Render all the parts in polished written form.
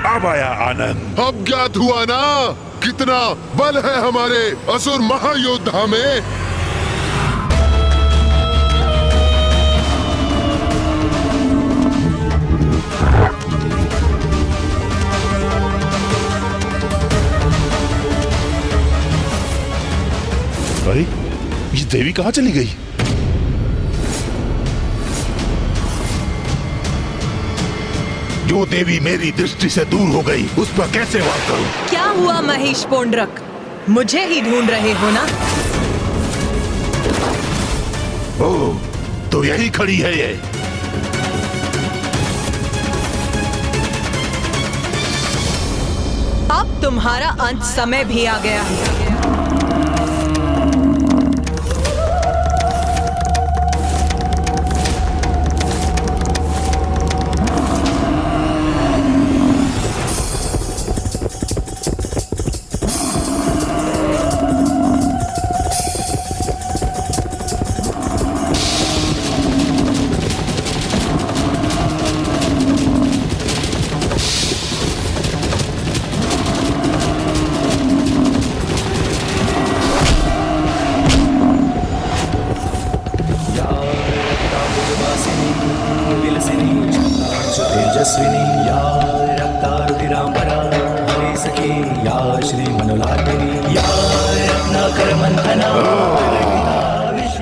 अब आया आनंद। अब ज्ञात हुआ ना कितना बल है हमारे असुर महायोद्धा में। अरे ये देवी कहाँ चली गई? जो देवी मेरी दृष्टि से दूर हो गई उस पर कैसे वार करूं? क्या हुआ महेश पोंड्रक? मुझे ही ढूंढ रहे हो ना? ओह, तो यही खड़ी है ये। अब तुम्हारा अंत समय भी आ गया है। तेजस्विनी या रक्तारुधिरांबरा हरे सखी या श्री मनोलालिनी या रत्नाकर मंथना।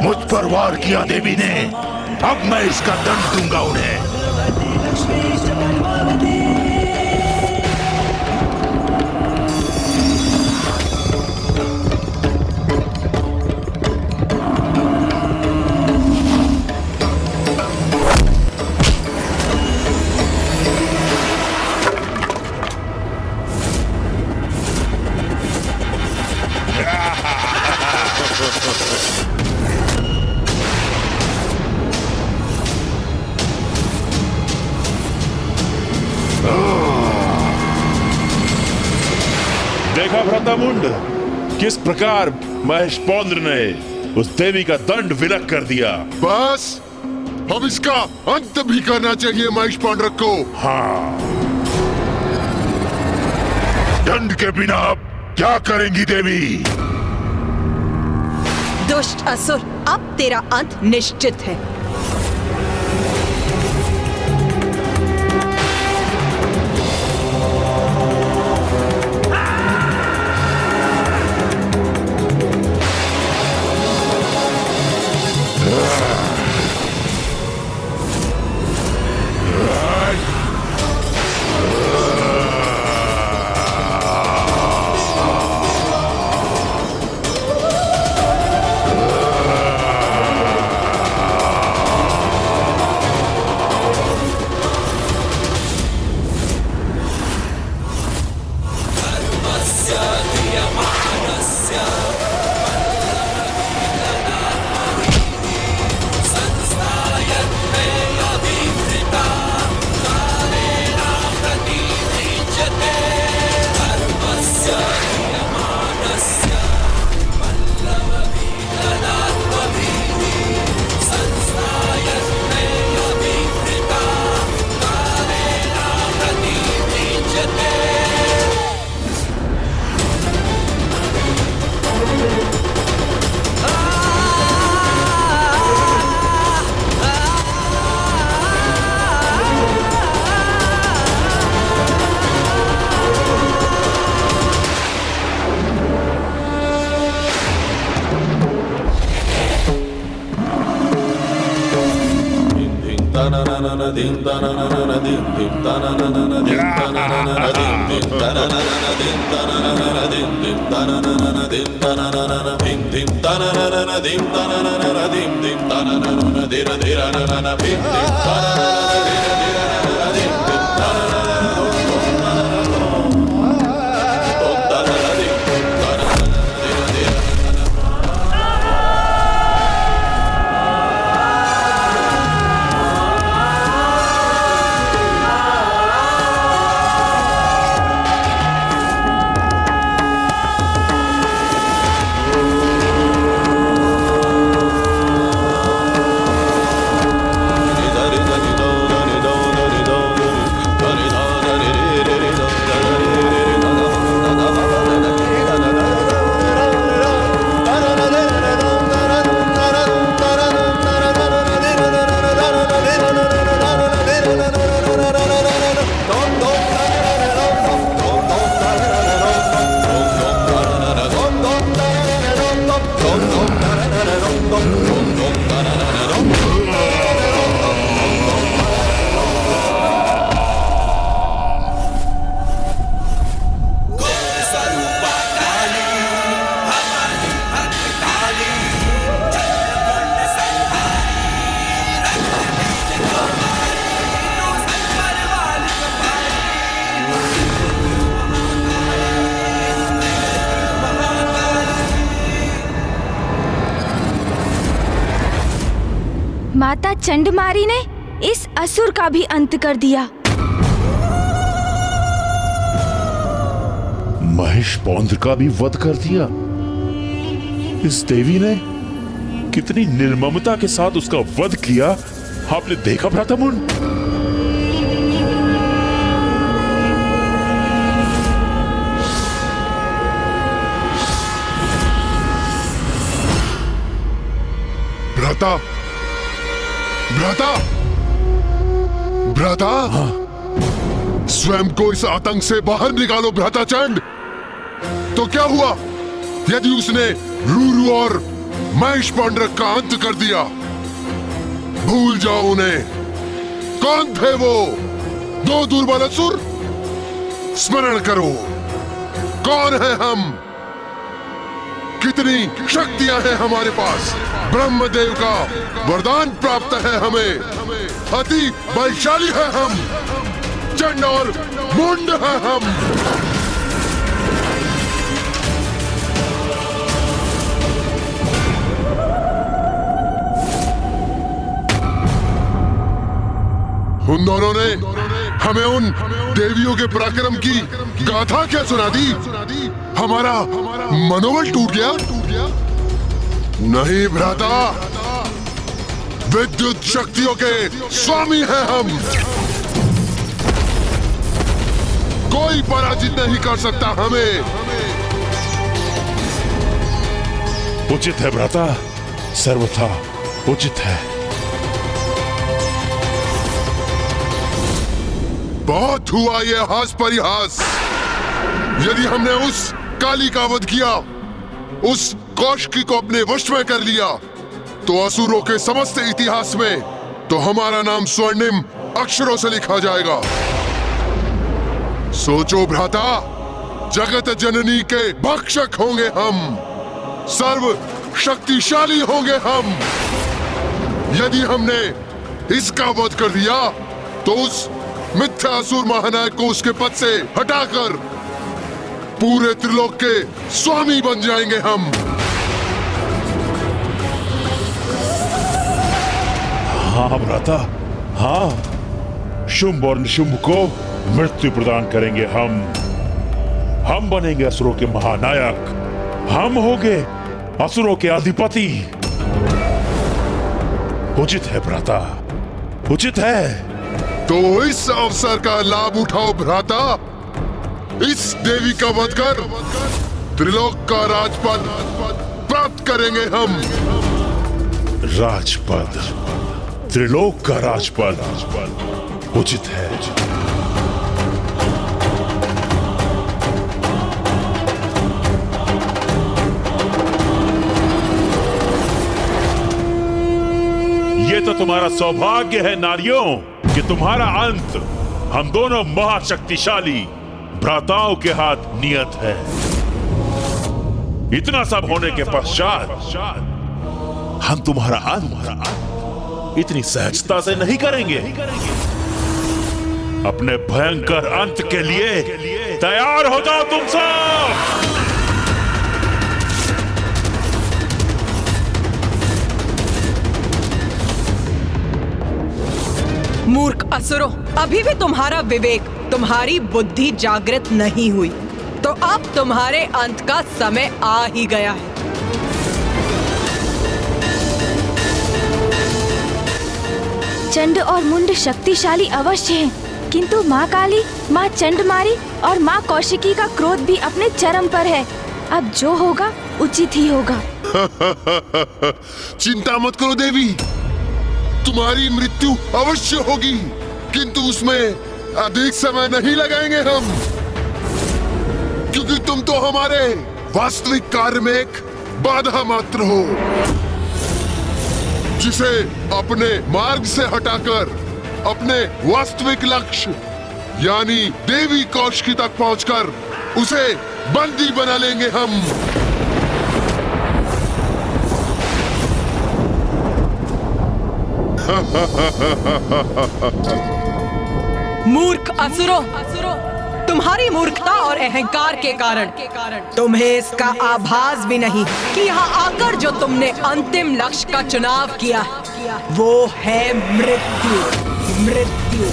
मुझ पर वार किया देवी ने, अब मैं इसका दंड दूंगा उन्हें। देखा भ्रातामुंड, किस प्रकार महेश पौंद्र ने उस देवी का दंड विलक कर दिया। बस अब इसका अंत भी करना चाहिए महेश पांड्रक को। हाँ, दंड के बिना अब क्या करेंगी देवी? दुष्ट असुर, अब तेरा अंत निश्चित है। माता चंडमारी ने इस असुर का भी अंत कर दिया। महेश पौंद्र का भी वध कर दिया। इस देवी ने कितनी निर्ममता के साथ उसका वध किया, आपने देखा भ्रातामुन? भ्राता, भ्राता, भ्राता, स्वयं को इस आतंक से बाहर निकालो भ्राता चंड। तो क्या हुआ यदि उसने रूरू और महेश पौंड्रक का अंत कर दिया? भूल जाओ उन्हें। कौन थे वो दो दुर्बल असुर? स्मरण करो, कौन है हम, कितनी शक्तियां हैं हमारे पास। ब्रह्मदेव का वरदान प्राप्त है हमें, अति बलशाली है हम, चंड और मुंड है हम। उन दोनों ने हमें उन देवियों के पराक्रम की गाथा क्या सुना दी? हमारा मनोबल टूट गया? नहीं भ्राता, विद्युत शक्तियों के स्वामी हैं हम। कोई पराजित नहीं कर सकता हमें। उचित है भ्राता, सर्वथा उचित है। बहुत हुआ ये हास परिहास। यदि हमने उस काली का वध किया, उस कौशिकी को अपने वश में कर लिया, तो असुरों के समस्त इतिहास में तो हमारा नाम स्वर्णिम अक्षरों से लिखा जाएगा। सोचो भ्राता, जगत जननी के भक्षक होंगे हम, सर्व शक्तिशाली होंगे हम। यदि हमने इसका वध कर दिया, तो उस मिथ्यासुर महानायक को उसके पद से हटाकर पूरे त्रिलोक के स्वामी बन जाएंगे हम। हाँ भ्राता, हाँ, शुंभ और निशुंभ को मृत्यु प्रदान करेंगे हम। हम बनेंगे असुरों के महानायक, हम होंगे असुरों के अधिपति। उचित है भ्राता, उचित है। तो इस अवसर का लाभ उठाओ भ्राता। इस देवी का वध कर त्रिलोक का राजपद प्राप्त करेंगे हम। राजपद, त्रिलोक का राजपद उचित है। ये तो तुम्हारा सौभाग्य है नारियों कि तुम्हारा अंत हम दोनों महाशक्तिशाली भ्राताओं के हाथ नियत है। इतना सब होने के पश्चात हम तुम्हारा अंत इतनी सहजता से नहीं करेंगे। अपने भयंकर अंत के लिए तैयार हो जाओ तुम सब। मूर्ख असुरों, अभी भी तुम्हारा विवेक, तुम्हारी बुद्धि जागृत नहीं हुई, तो अब तुम्हारे अंत का समय आ ही गया है। चंड और मुंड शक्तिशाली अवश्य हैं, किंतु माँ काली, माँ चंडमारी और माँ कौशिकी का क्रोध भी अपने चरम पर है। अब जो होगा उचित ही होगा। चिंता मत करो देवी, तुम्हारी मृत्यु अवश्य होगी, किंतु उसमें अधिक समय नहीं लगाएंगे हम, क्योंकि तुम तो हमारे वास्तविक कार्य में एक बाधा मात्र हो, जिसे अपने मार्ग से हटाकर अपने वास्तविक लक्ष्य यानी देवी कौशिकी तक पहुंचकर उसे बंदी बना लेंगे हम। मूर्ख असुरों, तुम्हारी मूर्खता और अहंकार के कारण तुम्हें इसका आभास भी नहीं कि यहाँ आकर जो तुमने अंतिम लक्ष्य का चुनाव किया वो है मृत्यु। मृत्यु।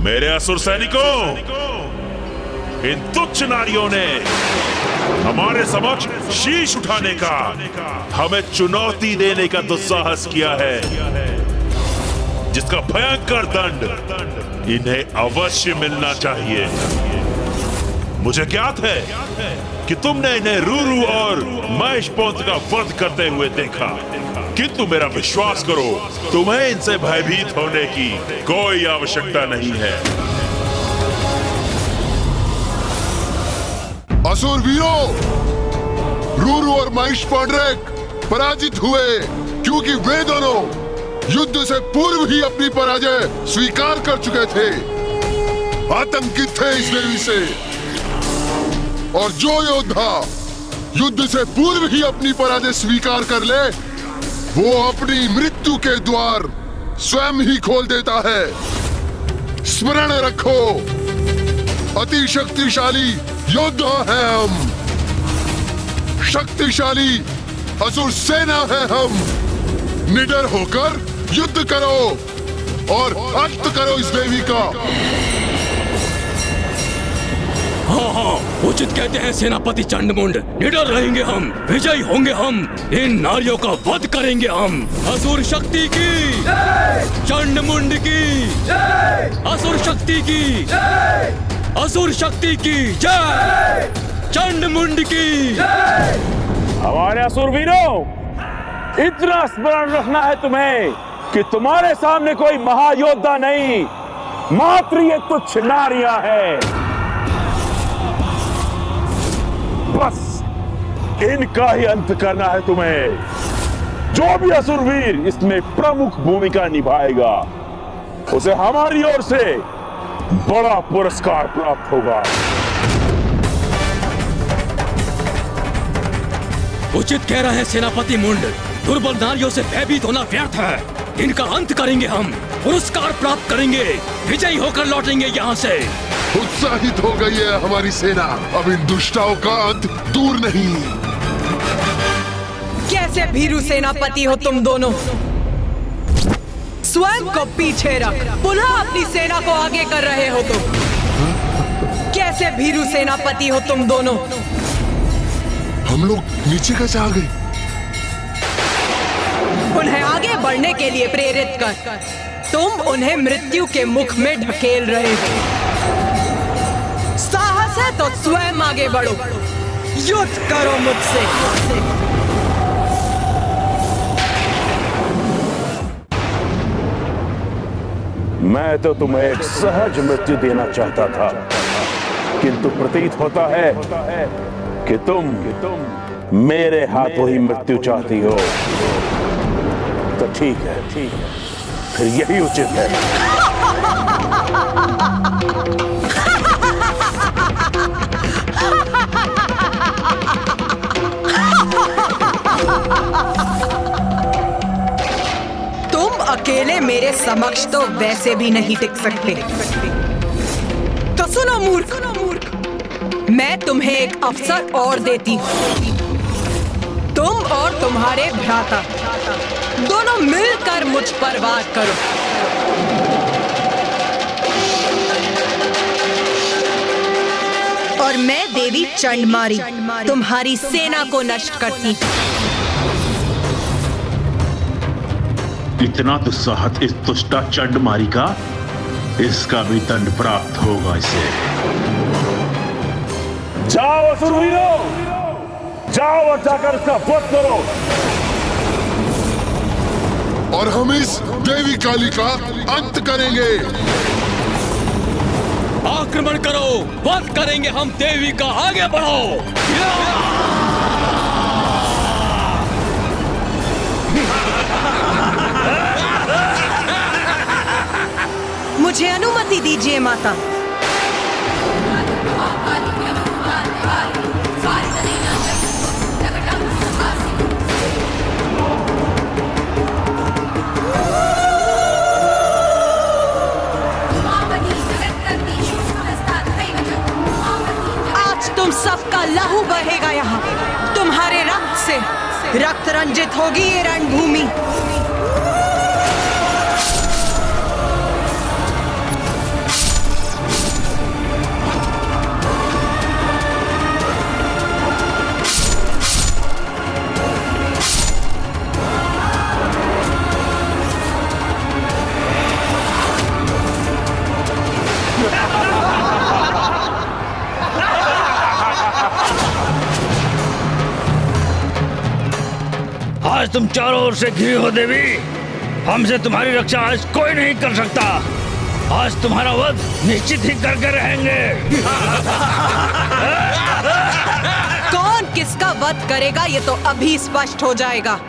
मेरे असुर सैनिकों, इन तुच्छ नारियों ने हमारे समक्ष शीश उठाने का, हमें चुनौती देने का दुस्साहस किया है, जिसका भयंकर दंड इन्हें अवश्य मिलना चाहिए। मुझे ज्ञात है कि तुमने इन्हें रूरू और महेशपंत का वध करते हुए देखा, किंतु मेरा विश्वास करो, तुम्हें इनसे भयभीत होने की कोई आवश्यकता नहीं है। असुर वीरों, रूरू और महेश पांड्रेक पराजित हुए, क्योंकि वे दोनों युद्ध से पूर्व ही अपनी पराजय स्वीकार कर चुके थे। आतंकित थे इस देवी से, और जो योद्धा युद्ध से पूर्व ही अपनी पराजय स्वीकार कर ले, वो अपनी मृत्यु के द्वार स्वयं ही खोल देता है। स्मरण रखो, अति शक्तिशाली योद्धा है हम, शक्तिशाली असुर सेना है हम। निडर होकर युद्ध करो और अंत करो इस देवी का। हाँ, उचित कहते हैं सेनापति चंडमुंड। निडर रहेंगे हम, विजयी होंगे हम, इन नारियों का वध करेंगे हम। असुर शक्ति की, चंडमुंड की, असुर शक्ति की, असुर शक्ति की जय, चंडमुंड की। हमारे असुर वीरों, इतना स्मरण रखना है तुम्हें कि तुम्हारे सामने कोई महायोद्धा नहीं, मात्र ये तुच्छ नारियां हैं। बस इनका ही अंत करना है तुम्हें। जो भी असुरवीर इसमें प्रमुख भूमिका निभाएगा, उसे हमारी ओर से बड़ा पुरस्कार प्राप्त होगा। उचित कह रहे हैं सेनापति मुंड। दुर्बल नारियों से भयभीत होना व्यर्थ है। इनका अंत करेंगे हम, पुरस्कार प्राप्त करेंगे, विजयी होकर लौटेंगे यहाँ से। उत्साहित हो गई है हमारी सेना, अब इन दुष्टाओं का अंत दूर नहीं। कैसे भीरू सेनापति हो तुम दोनों? स्वयं को पीछे रख पुनः अपनी सेना को आगे कर रहे हो तुम। कैसे भीरू सेनापति हो तुम दोनों? हम लोग नीचे कैसे आ गए? उन्हें आगे बढ़ने के लिए प्रेरित कर तुम उन्हें मृत्यु के मुख में ढकेल रहे हो। साहस है तो स्वयं आगे बढ़ो, युद्ध करो मुझसे। मैं तो तुम्हें एक सहज मृत्यु देना चाहता था, किंतु प्रतीत होता है कि तुम मेरे हाथों ही मृत्यु चाहती हो। तो ठीक है, फिर यही उचित है। तुम अकेले मेरे समक्ष तो वैसे भी नहीं टिक सकते। तो सुनो मूर्ख, मैं तुम्हें एक अवसर और देती हूँ। तुम और तुम्हारे भ्राता दोनों मिलकर मुझ पर वार करो। और मैं देवी चंडमारी तुम्हारी सेना को नष्ट करती हूँ। इतना दुस्साहस इस दुष्टा चंडमारी का, इसका भी दंड प्राप्त होगा इसे। जाओ असुरवीरों, जाओ और जाकर इसका वध करो। और हम इस देवी काली का अंत करेंगे। आक्रमण करो, वध करेंगे हम देवी का, आगे बढ़ो। अनुमति दीजिए माता। आज तुम सबका लहू बहेगा यहाँ। तुम्हारे रक्त से रक्त रंजित होगी ये रणभूमि। आज तुम चारों ओर से घिरी हो देवी। हमसे तुम्हारी रक्षा आज कोई नहीं कर सकता। आज तुम्हारा वध निश्चित ही करके रहेंगे। कौन किसका वध करेगा ये तो अभी स्पष्ट हो जाएगा।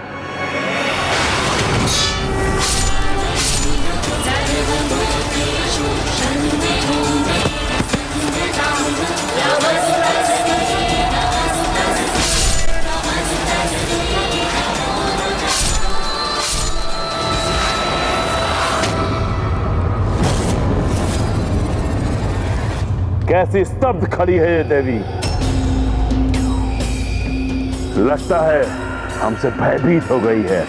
कैसी स्तब्ध खड़ी है ये देवी। लगता है हमसे भयभीत हो गई है।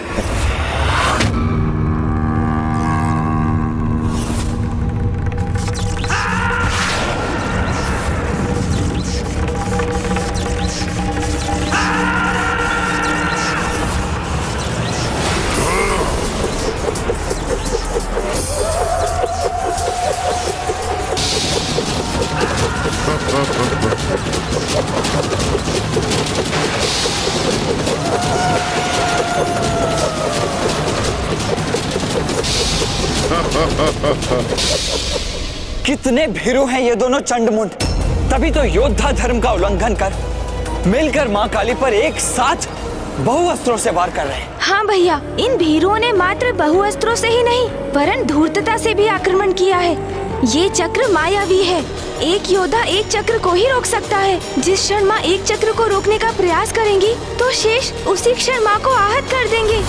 कितने भीरू हैं ये दोनों चंडमुंड। तभी तो योद्धा धर्म का उल्लंघन कर मिलकर मां काली पर एक साथ बहुअस्त्रों से वार कर रहे हैं। हाँ भैया, इन भीरुओं ने मात्र बहुअस्त्रों से ही नहीं वरन धूर्तता से भी आक्रमण किया है। ये चक्र मायावी है। एक योद्धा एक चक्र को ही रोक सकता है। जिस क्षण माँ एक चक्र को रोकने का प्रयास करेंगी तो शेष उसी क्षण माँ को आहत कर देंगे।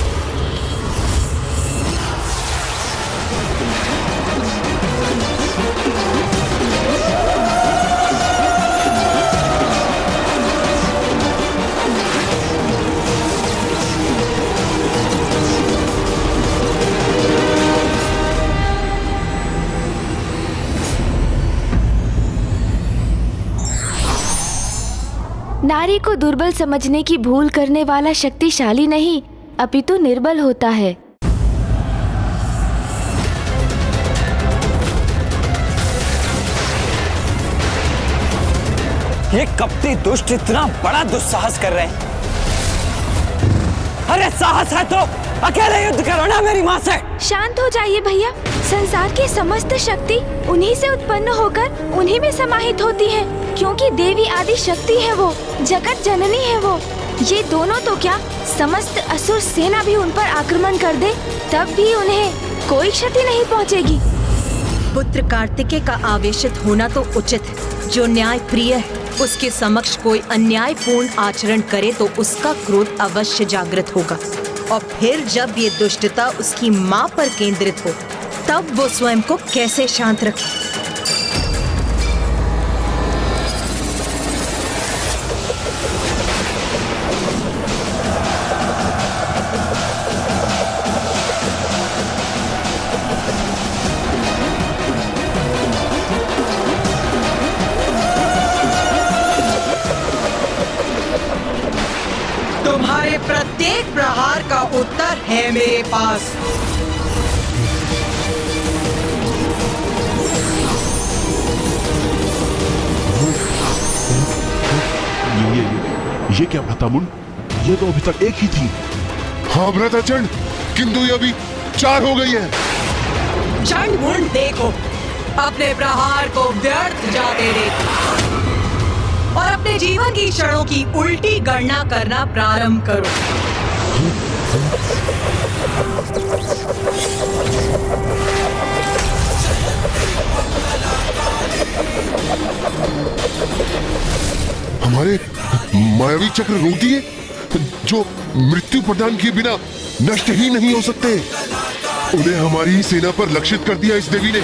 नारी को दुर्बल समझने की भूल करने वाला शक्तिशाली नहीं अपितु निर्बल होता है। ये कपटी दुष्ट इतना बड़ा दुस्साहस कर रहे हैं। अरे साहस है तो अकेले युद्ध करो ना मेरी माँ से। शांत हो जाइए भैया। संसार की समस्त शक्ति उन्हीं से उत्पन्न होकर उन्हीं में समाहित होती है, क्योंकि देवी आदि शक्ति है वो, जगत जननी है वो। ये दोनों तो क्या, समस्त असुर सेना भी उन पर आक्रमण कर दे तब भी उन्हें कोई क्षति नहीं पहुंचेगी। पुत्र कार्तिकेय का आवेशित होना तो उचित है। जो न्याय प्रिय है उसके समक्ष कोई अन्यायपूर्ण आचरण करे तो उसका क्रोध अवश्य जागृत होगा, और फिर जब ये दुष्टता उसकी माँ पर केंद्रित हो तब वो स्वयं को कैसे शांत रखे। तुम्हारे प्रत्येक प्रहार का उत्तर है मेरे पास। ये क्या भ्रातामुंड, ये तो अभी तक एक ही थी। हाँ भ्राताचंड, किंतु ये अभी 4 हो गई है। चंडमुंड देखो, अपने प्रहार को व्यर्थ जाते देखो और अपने जीवन की क्षणों की उल्टी गणना करना प्रारंभ करो। मायावी चक्र रोक दिए जो मृत्यु प्रदान किए बिना नष्ट ही नहीं हो सकते। उन्हें हमारी ही सेना पर लक्षित कर दिया इस देवी ने।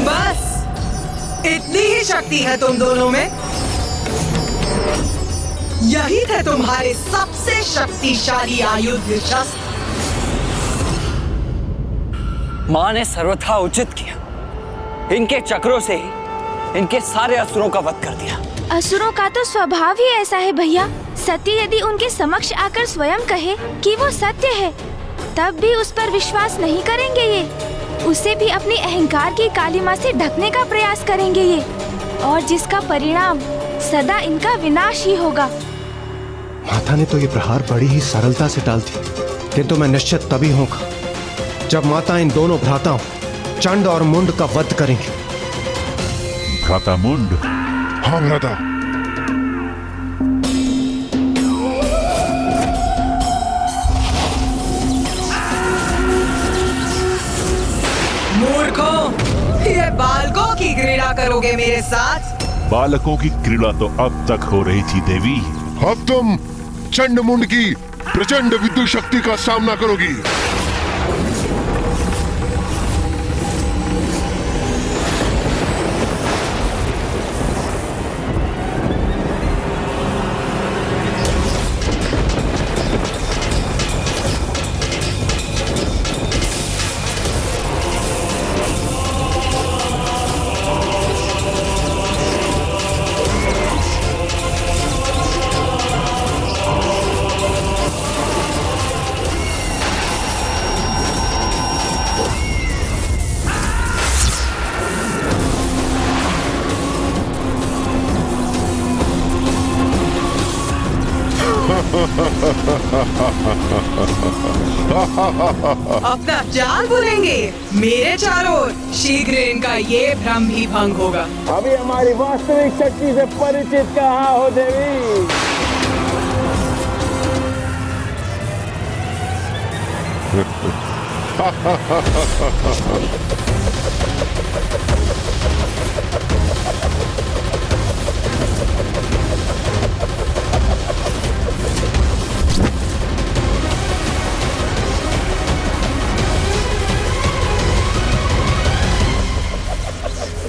बस इतनी ही शक्ति है तुम दोनों में। यही थे तुम्हारे सबसे शक्तिशाली आयुध शस्त्र। माँ ने सर्वथा उचित किया। इनके चक्रों से ही इनके सारे असुरों का वध कर दिया। असुरों का तो स्वभाव ही ऐसा है भैया। सत्य यदि उनके समक्ष आकर स्वयं कहे कि वो सत्य है, तब भी उस पर विश्वास नहीं करेंगे ये। उसे भी अपनी अहंकार की कालिमा से ढकने का प्रयास करेंगे ये, और जिसका परिणाम सदा इनका विनाश ही होगा। माता ने तो ये प्रहार बड़ी ही सरलता से डाल दी, किंतु मैं निश्चित तभी होगा जब माता इन दोनों भ्राताओं चंड और मुंड का वध करेंगे। भ्राता मुंड? हाँ भ्राता। मूर्खों, ये बालकों की क्रीड़ा करोगे मेरे साथ? बालकों की क्रीड़ा तो अब तक हो रही थी देवी। अब तुम चंड मुंड की प्रचंड विद्युत शक्ति का सामना करोगी। अपना जाल बुनेंगे मेरे चारों ओर। शीघ्र इनका ये भ्रम भी भंग होगा। अभी हमारी वास्तविक शक्ति से परिचित कहाँ हो देवी?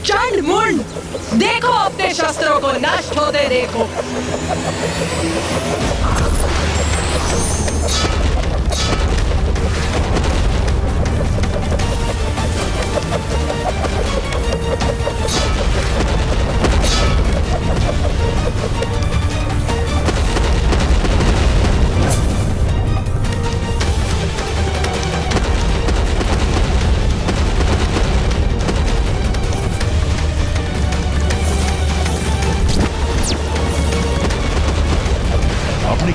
चंड मुंड, देखो अपने शस्त्रों को नष्ट होते देखो।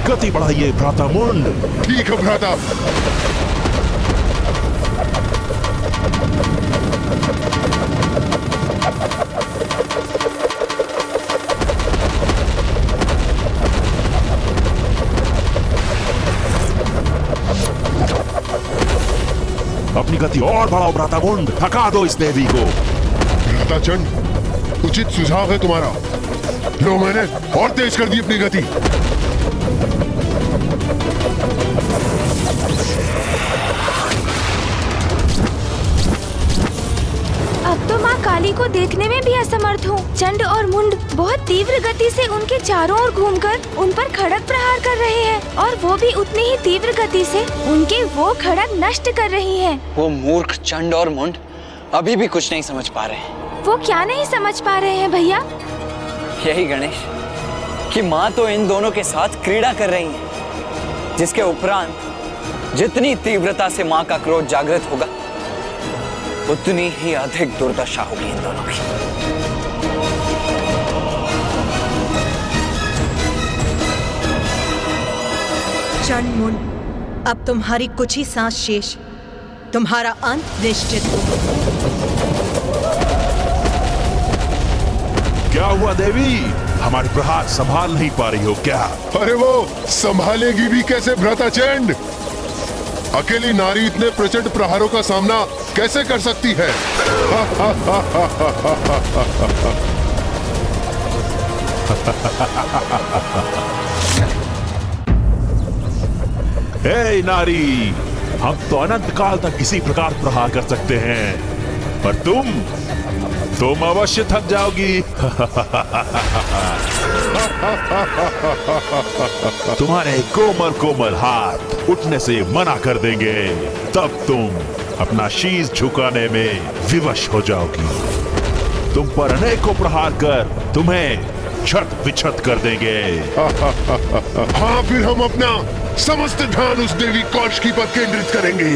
गति बढ़ाइए भ्राता मुंड। ठीक है भ्राता। अपनी गति और बढ़ाओ भ्राता मुंड, थका दो इस देवी को। भ्राता चंड, उचित सुझाव है तुम्हारा। लो, मैंने और तेज कर दी अपनी गति। अब तो माँ काली को देखने में भी असमर्थ हूँ। चंड और मुंड बहुत तीव्र गति से उनके चारों ओर घूमकर उन पर खड़ग प्रहार कर रहे हैं, और वो भी उतनी ही तीव्र गति से उनके वो खड़ग नष्ट कर रही हैं। वो मूर्ख चंड और मुंड अभी भी कुछ नहीं समझ पा रहे। वो क्या नहीं समझ पा रहे हैं भैया? यही गणेश कि माँ तो इन दोनों के साथ क्रीड़ा कर रही है, जिसके उपरांत जितनी तीव्रता से माँ का क्रोध जागृत होगा, उतनी ही अधिक दुर्दशा होगी इन दोनों की। चंड मुंड, अब तुम्हारी कुछ ही सांस शेष, तुम्हारा अंत निश्चित हो। क्या हुआ देवी? हमारे प्रहार संभाल नहीं पा रही हो क्या? अरे वो संभालेगी भी कैसे भ्राताचंड? अकेली नारी इतने प्रचंड प्रहारों का सामना कैसे कर सकती है? हे नारी, हम तो अनंत काल तक इसी प्रकार प्रहार कर सकते हैं, पर तुम अवश्य थक जाओगी। तुम्हारे कोमल कोमल हाथ उठने से मना कर देंगे, तब तुम अपना शीश झुकाने में विवश हो जाओगी। तुम पर अनेकों प्रहार कर तुम्हें छत विछत कर देंगे। हाँ, फिर हम अपना समस्त ध्यान उस देवी कौशिकी पर केंद्रित करेंगे।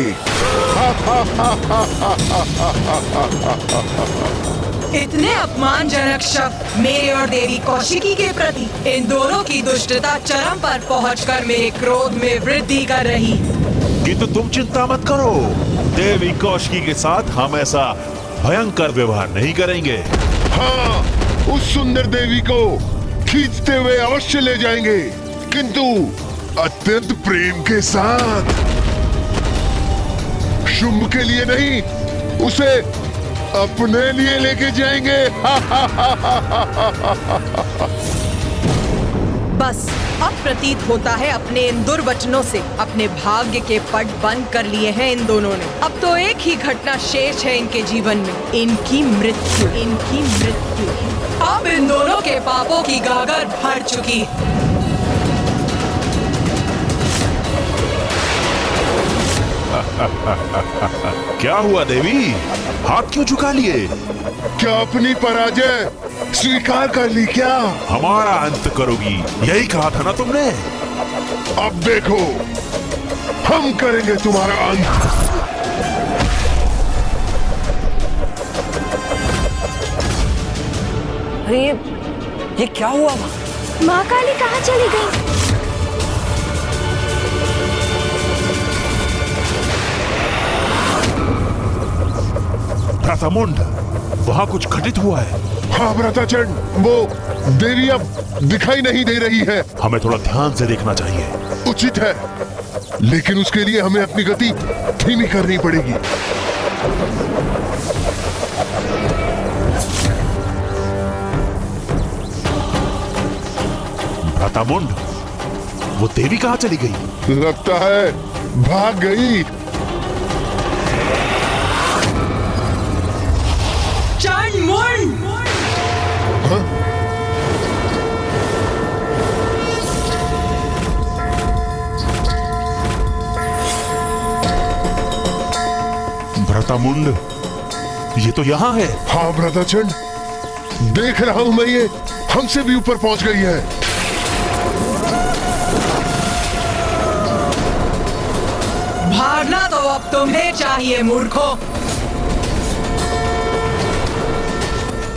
इतने अपमानजनक शब्द मेरे और देवी कौशिकी के प्रति, इन दोनों की दुष्टता चरम पर पहुंचकर मेरे क्रोध में वृद्धि कर रही। किंतु तुम चिंता मत करो, देवी कौशिकी के साथ हम ऐसा भयंकर व्यवहार नहीं करेंगे। हाँ, उस सुंदर देवी को खींचते हुए अवश्य ले जाएंगे, किंतु अत्यंत प्रेम के साथ। शुंभ के लिए नहीं, उसे अपने लिए लेके जाएंगे। बस अब प्रतीत होता है अपने इन दुर्वचनों से अपने भाग्य के पट बंद कर लिए हैं इन दोनों ने। अब तो एक ही घटना शेष है इनके जीवन में, इनकी मृत्यु। अब इन दोनों के पापों की गागर भर चुकी। क्या हुआ देवी, हाथ क्यों झुका लिए? क्या अपनी पराजय स्वीकार कर ली क्या? हमारा अंत करोगी, यही कहा था ना तुमने। अब देखो, हम करेंगे तुम्हारा अंत। अरे ये क्या हुआ? माँ काली कहाँ चली गई? भ्रातामुंड, वहाँ कुछ घटित हुआ है। हाँ भ्राताचंड, वो देवी अब दिखाई नहीं दे रही है। हमें थोड़ा ध्यान से देखना चाहिए। उचित है, लेकिन उसके लिए हमें अपनी गति धीमी करनी पड़ेगी। भ्रातामुंड, वो देवी कहाँ चली गई? लगता है भाग गई। भ्रातामुंड, ये तो यहाँ है। हाँ भ्राताचंड, देख रहा हूँ मैं, ये हमसे भी ऊपर पहुंच गई है। भागना तो अब तुम्हें चाहिए मूर्खों।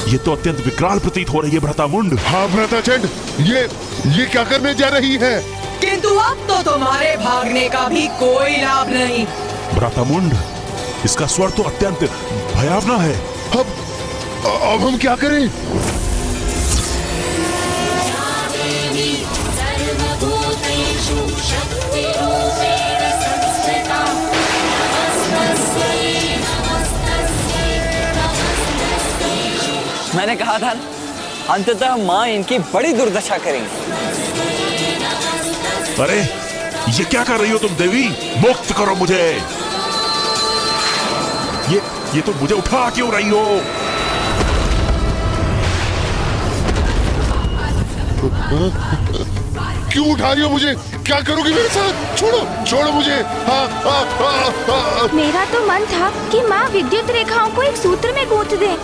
ये तो अत्यंत विकराल प्रतीत हो रही है भ्रातामुंड। हाँ भ्राताचंड, ये क्या करने जा रही है? किंतु अब तो तुम्हारे भागने का भी कोई लाभ नहीं। भ्रातामुंड, इसका स्वर तो अत्यंत भयावना है। अब हम क्या करें? मैंने कहा था, अंततः माँ इनकी बड़ी दुर्दशा करेंगी। अरे ये क्या कर रही हो तुम देवी? मुक्त करो मुझे। ये तो मुझे उठा क्यों रही हो? क्यों उठा रही हो मुझे? क्या करोगी मेरे साथ? छोड़ो मुझे। मेरा तो मन था कि माँ विद्युत रेखाओं को एक सूत्र में गूंथ दे।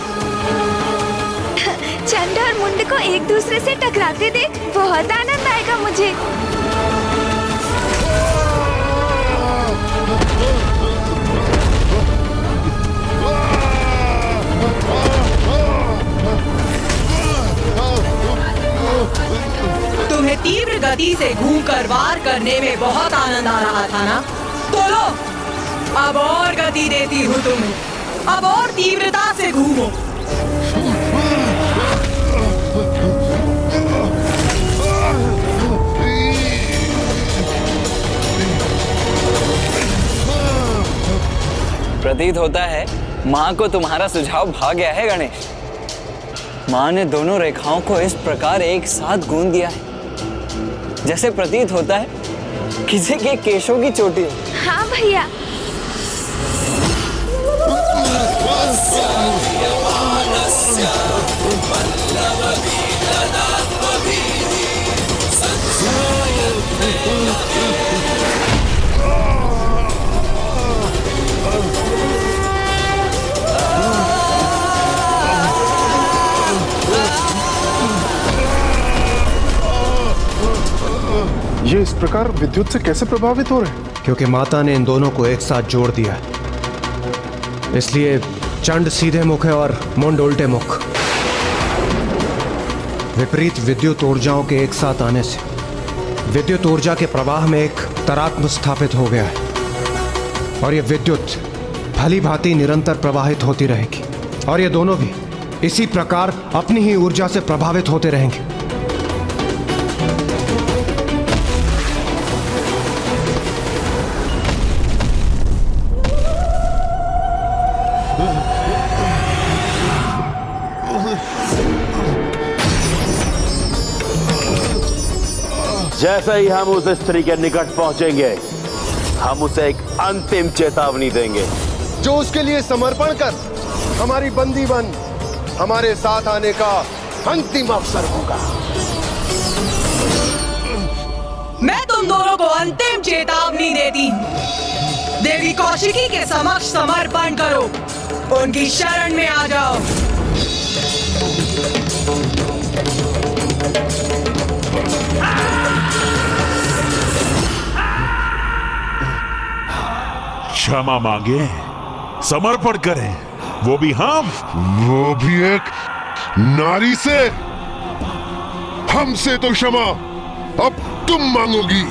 चंड और मुंड को एक दूसरे से टकराते देख बहुत आनंद आएगा मुझे। तुम्हें तीव्र गति तेजी से घूमकर वार करने में बहुत आनंद आ रहा था ना? तो लो, अब और गति देती हूँ तुम्हें। अब और तीव्रता से घूमो। प्रतीत होता है माँ को तुम्हारा सुझाव भा गया है गणेश। माँ ने दोनों रेखाओं को इस प्रकार एक साथ गूंथ दिया है जैसे प्रतीत होता है किसी के केशों की चोटी है। हाँ भैया। ये इस प्रकार विद्युत से कैसे प्रभावित हो रहे हैं? क्योंकि माता ने इन दोनों को एक साथ जोड़ दिया है, इसलिए चंड सीधे मुख है और मुंड उल्टे मुख। विपरीत विद्युत ऊर्जाओं के एक साथ आने से विद्युत ऊर्जा के प्रवाह में एक तरात्म स्थापित हो गया है और ये विद्युत भली भांति निरंतर प्रवाहित होती रहेगी और ये दोनों भी इसी प्रकार अपनी ही ऊर्जा से प्रभावित होते रहेंगे। जैसे ही हम उस स्त्री के निकट पहुंचेंगे हम उसे एक अंतिम चेतावनी देंगे जो उसके लिए समर्पण कर हमारी बंदी बन हमारे साथ आने का अंतिम अवसर होगा। मैं तुम दोनों को अंतिम चेतावनी देती हूँ। देवी कौशिकी के समक्ष समर्पण करो, उनकी शरण में आ जाओ। क्षमा मांगे, समर्पण करें, वो भी हम। वो भी एक नारी से? हमसे तो क्षमा अब तुम मांगोगी।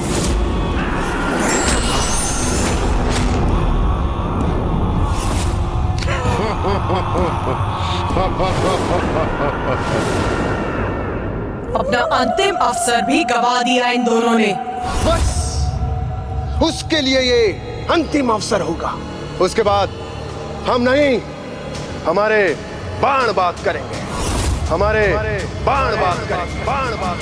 अपना अंतिम अवसर भी गवा दिया इन दोनों ने। बस उसके लिए ये अंतिम अवसर होगा। उसके बाद हम नहीं, हमारे बाण बात करेंगे, हमारे बाण बात करेंगे, बाण बात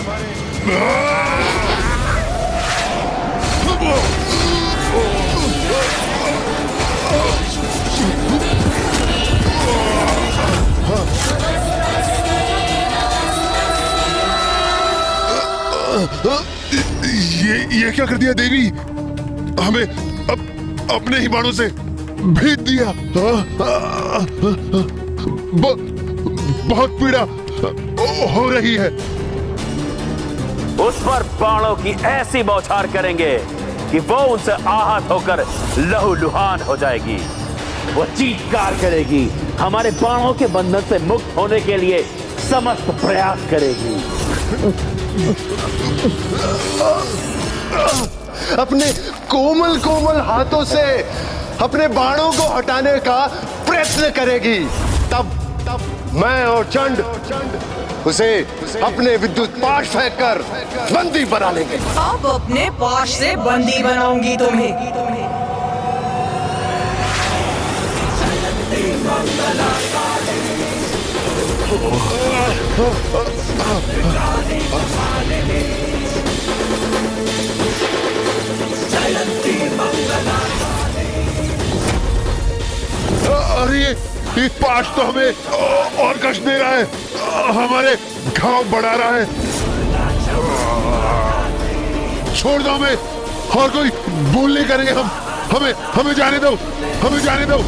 ये क्या कर दिया देवी? हमें अपने ही बाणों से भेद दिया। बहुत पीड़ा हो रही है। उस पर बाणों की ऐसी बौछार करेंगे कि वो उनसे आहत होकर लहूलुहान हो जाएगी। वो चीत्कार करेगी, हमारे बाणों के बंधन से मुक्त होने के लिए समस्त प्रयास करेगी। अपने कोमल कोमल हाथों से अपने बाणों को हटाने का प्रयत्न करेगी। तब मैं और चंड उसे अपने विद्युत पाश फेंक कर बंदी बना लेंगे। अब अपने पाश से बंदी बनाऊंगी तुम्हें। अरे ये पाश तो हमें और कष्ट दे रहा है, हमारे घाव बढ़ा रहा है। छोड़ दो हमें, और कोई भूल नहीं करेंगे हम। हमें जाने दो, हमें जाने दो।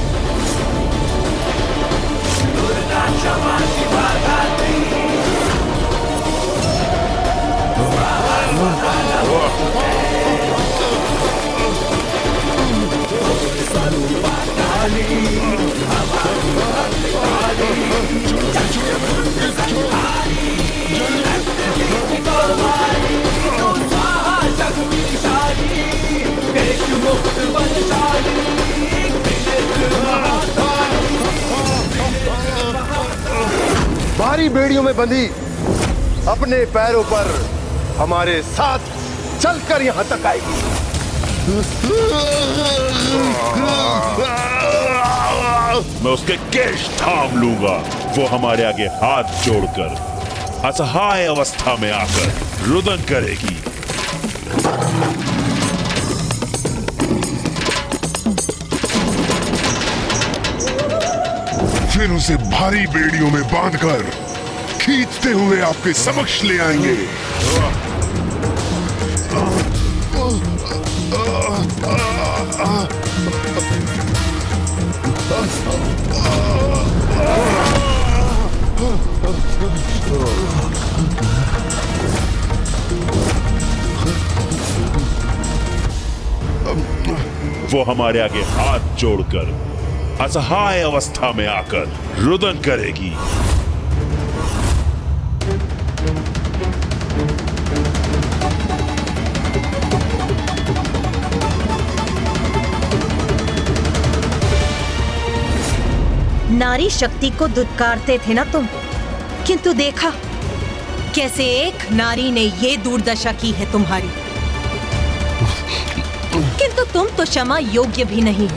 भारी बेड़ियों में बंधी अपने पैरों पर हमारे साथ चलकर यहां तक आएगी। मैं उसके केश थाम लूंगा। वो हमारे आगे हाथ जोड़कर असहाय अवस्था में आकर रुदन करेगी। फिर उसे भारी बेड़ियों में बांधकर खींचते हुए आपके समक्ष ले आएंगे। वो हमारे आगे हाथ जोड़कर असहाय अवस्था में आकर रुदन करेगी। नारी शक्ति को दुत्कारते थे ना तुम, किंतु देखा कैसे एक नारी ने ये दुर्दशा की है तुम्हारी। किंतु तुम तो क्षमा योग्य भी नहीं।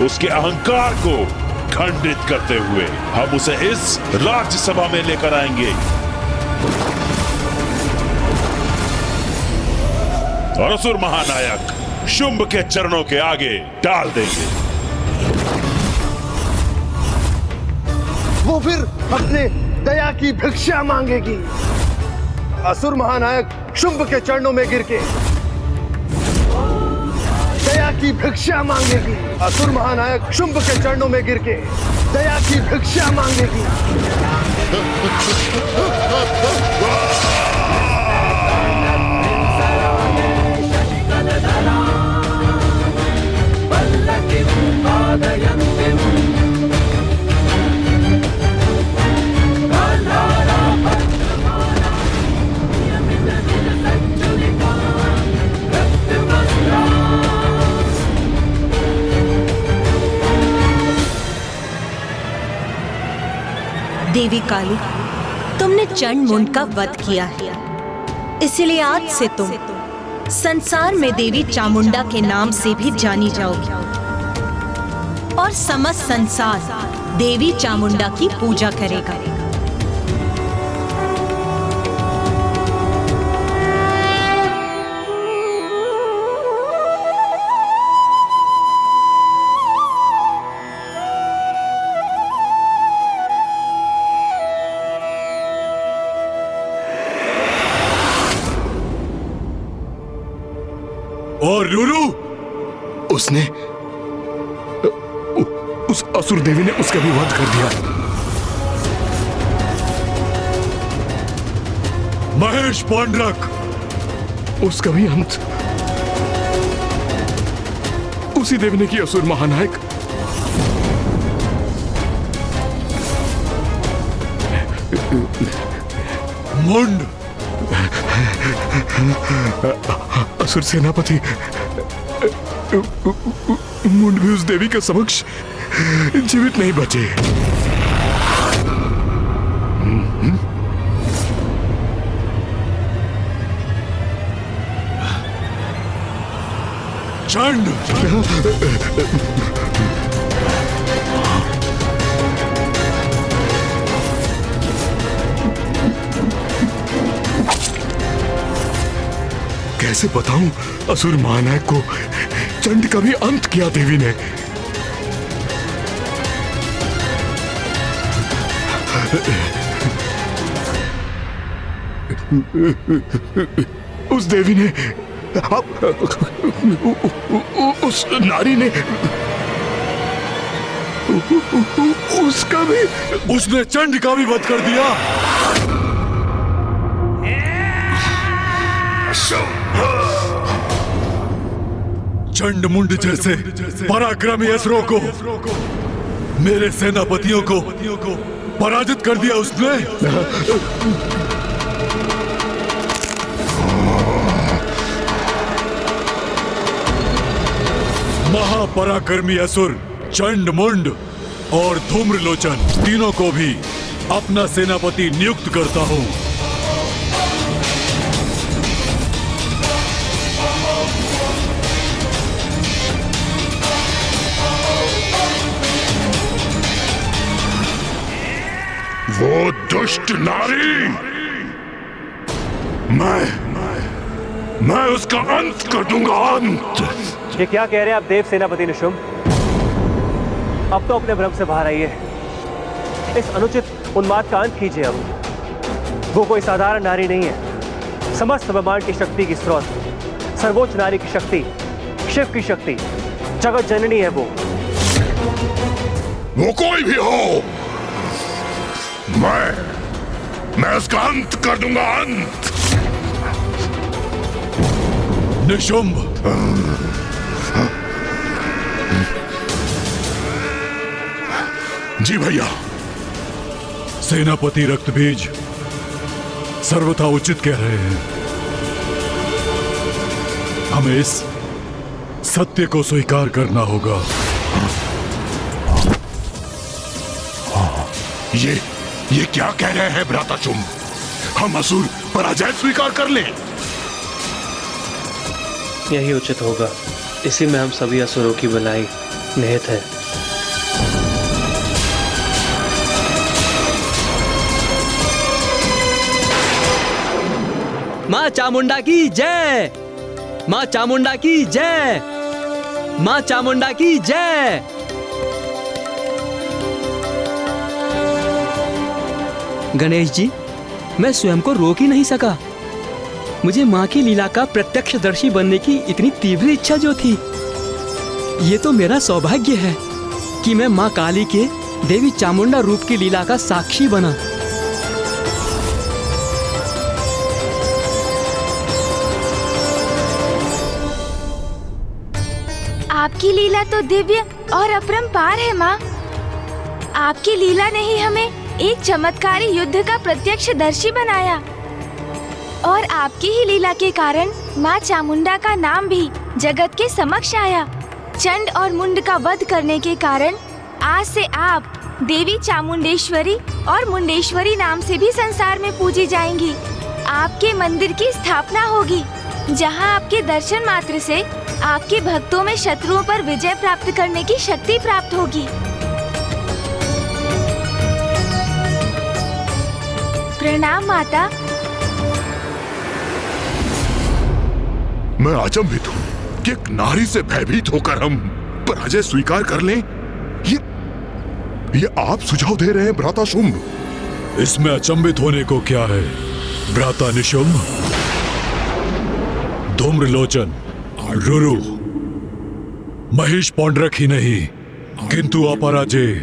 उसके अहंकार को खंडित करते हुए हम उसे इस राज्यसभा में लेकर आएंगे और असुर महानायक शुंभ के चरणों के आगे डाल देंगे। वो फिर अपने दया की भिक्षा मांगेगी। असुर महानायक शुंभ के चरणों में गिर के दया की भिक्षा मांगेगी। असुर महानायक शुंभ के चरणों में गिर के दया की भिक्षा मांगेगी। देवी काली, तुमने चंड मुंड का वध किया है, इसलिए आज से तुम संसार में देवी चामुंडा के नाम से भी जानी जाओगी और समस्त संसार देवी चामुंडा की पूजा करेगा। और लूलू, उसने उस असुर देवी ने उसका भी वध कर दिया। महेश पांडरक, उसका भी अंत उसी देवी ने किया। असुर महानायक, मुंड, असुर सेनापति, मुंड भी उस देवी के समक्ष जीवित नहीं बचे। चंड! कैसे बताऊं असुर महानायक को चंड का भी अंत किया देवी ने। उस देवी ने उस नारी ने उसका भी, उसने चंड का भी वध कर दिया। चंड मुंड जैसे पराक्रमी असुरों को, मेरे सेनापतियों को पराजित कर दिया उसने। महापराक्रमी असुर चंड मुंड और धूम्रलोचन तीनों को भी अपना सेनापति नियुक्त करता हूं। वो दुष्ट नारी, मैं उसका अंत कर दूंगा, अंत। ये क्या कह रहे हैं आप देव सेनापति निशुंभ? अब तो अपने भ्रम से बाहर आइए। इस अनुचित उन्माद का अंत कीजिए। अब वो कोई साधारण नारी नहीं है, समस्त ब्रह्मांड की शक्ति की स्रोत, सर्वोच्च नारी की शक्ति, शिव की शक्ति, जगत जननी है वो कोई भी हो, मैं उसका अंत कर दूंगा, अंत। निशुंभ, जी भैया। सेनापति रक्तबीज सर्वथा उचित कह रहे हैं। हमें इस सत्य को स्वीकार करना होगा। ये क्या कह रहे हैं भ्राताचुंब? हम असुर पराजय स्वीकार कर लें? यही उचित होगा। इसी में हम सभी असुरों की भलाई निहित है। माँ चामुंडा की जय! माँ चामुंडा की जय! माँ चामुंडा की जय! गणेश जी, मैं स्वयं को रोक ही नहीं सका। मुझे माँ की लीला का प्रत्यक्षदर्शी बनने की इतनी तीव्र इच्छा जो थी, ये तो मेरा सौभाग्य है कि मैं माँ काली के देवी चामुंडा रूप की लीला का साक्षी बना। आपकी लीला तो दिव्य और अपरंपार है माँ। आपकी लीला ने ही हमें एक चमत्कारी युद्ध का प्रत्यक्षदर्शी बनाया और आपकी ही लीला के कारण माँ चामुंडा का नाम भी जगत के समक्ष आया। चंड और मुंड का वध करने के कारण आज से आप देवी चामुंडेश्वरी और मुंडेश्वरी नाम से भी संसार में पूजी जाएंगी। आपके मंदिर की स्थापना होगी, जहाँ आपके दर्शन मात्र से आपके भक्तों में शत्रुओं पर विजय प्राप्त करने की शक्ति प्राप्त होगी। प्रणाम माता। मैं अचंभित हूँ कि एक नारी से भयभीत होकर हम पराजय स्वीकार कर लें। ये आप सुझाव दे रहे हैं भ्राताशुंभ? इसमें अचंभित होने को क्या है भ्राता निशुंभ? धूम्रलोचन, रुरु, महेश पौंड्रक ही नहीं किंतु अपराजय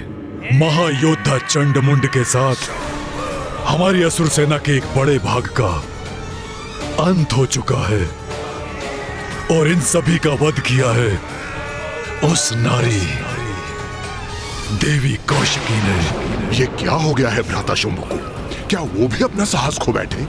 महायोद्धा चंडमुंड के साथ हमारी असुर सेना के एक बड़े भाग का अंत हो चुका है और इन सभी का वध किया है उस नारी देवी कौशिकी ने। ये क्या हो गया है भ्राताशुंभ को? क्या वो भी अपना साहस खो बैठे?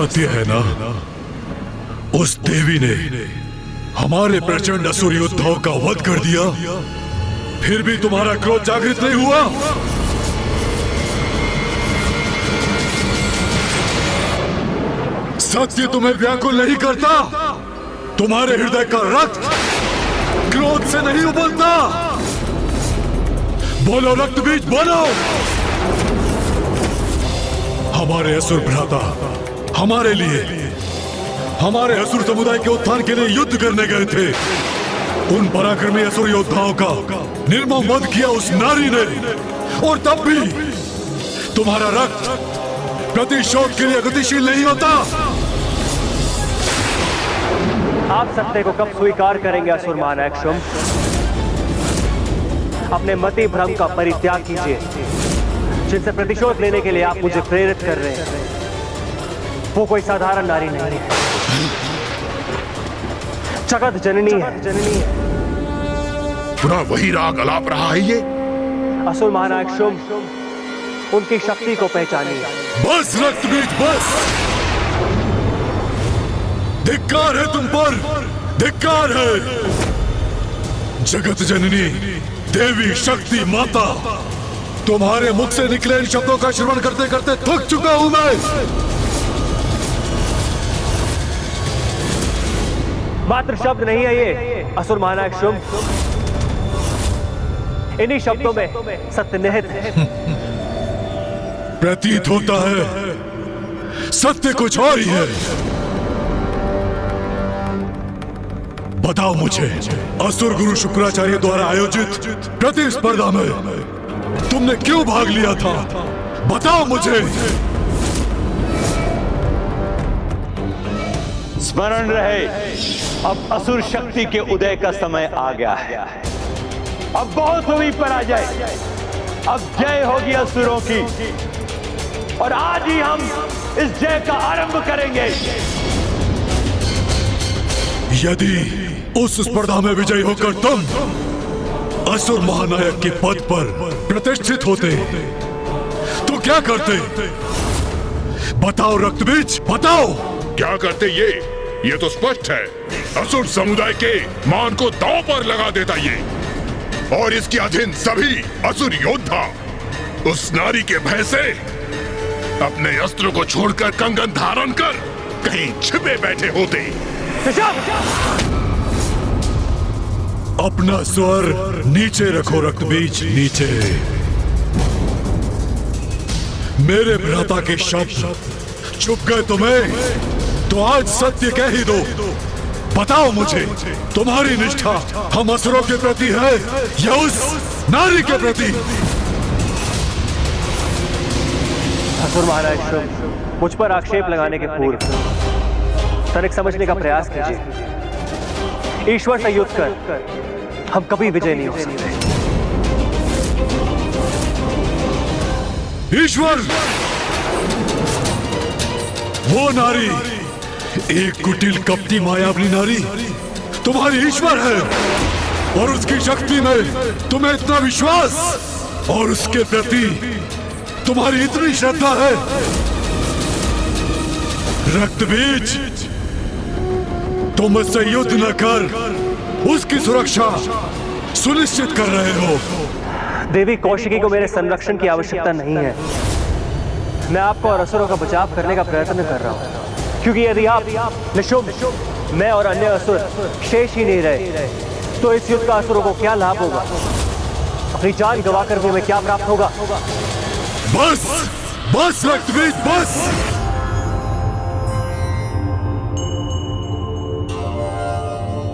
सत्य है ना, उस देवी ने हमारे प्रचंड असुर योद्धाओं का वध कर दिया, फिर भी तुम्हारा क्रोध जागृत नहीं हुआ? सत्य तुम्हें व्याकुल नहीं करता? तुम्हारे हृदय का रक्त क्रोध से नहीं उबलता? बोलो रक्त बीज, बोलो। हमारे असुर भ्राता हमारे लिए, हमारे असुर समुदाय के उत्थान के लिए युद्ध करने गए थे। उन पराक्रमी असुर योद्धाओं का निर्मम वध किया उस नारी ने, और तब भी तुम्हारा रक्त प्रतिशोध के लिए गतिशील नहीं होता। आप सत्य को कब स्वीकार करेंगे असुर महानायक शुंभ? अपने मति भ्रम का परित्याग कीजिए, जिनसे प्रतिशोध लेने के लिए आप मुझे प्रेरित कर रहे हैं। वो कोई साधारण नारी नहीं है, जगत जननी है। पुनः वही राग अलाप रहा है ये। असुर महानायक शुंभ, उनकी शक्ति को पहचानिए। बस रक्त बीज, बस। धिक्कार है तुम पर, धिक्कार है। जगत जननी, देवी, शक्ति, माता, तुम्हारे मुख से निकले इन शब्दों का श्रवण करते करते थक चुका हूं मैं। मात्र शब्द नहीं है ये असुर महानायक शुंभ, इन्हीं शब्दों में सत्य निहित है। प्रतीत होता है सत्य कुछ और ही है। बताओ मुझे, असुर गुरु शुक्राचार्य द्वारा आयोजित प्रतिस्पर्धा में तुमने क्यों भाग लिया था? बताओ मुझे। स्मरण रहे, अब असुर शक्ति के उदय का समय आ गया है। अब बहुत हुई पराजय, अब जय होगी असुरों की, और आज ही हम इस जय का आरंभ करेंगे। यदि उस स्पर्धा में विजयी होकर तुम असुर महानायक के पद पर प्रतिष्ठित होते तो क्या करते? बताओ रक्तबीज, बताओ। क्या करते ये तो स्पष्ट है। असुर समुदाय के मान को दांव पर लगा देता ये, और इसके अधीन सभी असुर योद्धा उस नारी के भय से अपने अस्त्र को छोड़कर कंगन धारण कर कहीं छिपे बैठे होते। अपना स्वर नीचे रखो रक्तबीज, नीचे। मेरे भ्राता के शब्द छुप गए तुम्हें, तो आज सत्य कह ही दो। बताओ मुझे, तुम्हारी निष्ठा हम असुरों के प्रति है या उस नारी के प्रति? असुर महाराज शुंभ, मुझ पर आक्षेप लगाने के पूर्व तनिक समझने का प्रयास कीजिए। ईश्वर से युद्ध कर हम कभी विजय नहीं हो सकते। ईश्वर, वो नारी, एक कुटिल कपटी मायावी नारी तुम्हारी ईश्वर है, और उसकी शक्ति में तुम्हें इतना विश्वास और उसके प्रति तुम्हारी इतनी श्रद्धा है। रक्तबीज, तुम उससे युद्ध न कर उसकी सुरक्षा सुनिश्चित कर रहे हो। देवी कौशिकी को मेरे संरक्षण की आवश्यकता नहीं है। मैं आपको और असुरों का बचाव करने का प्रयत्न कर रहा हूं, क्योंकि यदि आप निशुंभ, मैं और अन्य असुर शेष ही नहीं रहे तो इस युद्ध का असुरों को क्या लाभ होगा? अपनी जान गंवाकर भी हमें क्या प्राप्त होगा? बस बस रक्तबीज, बस।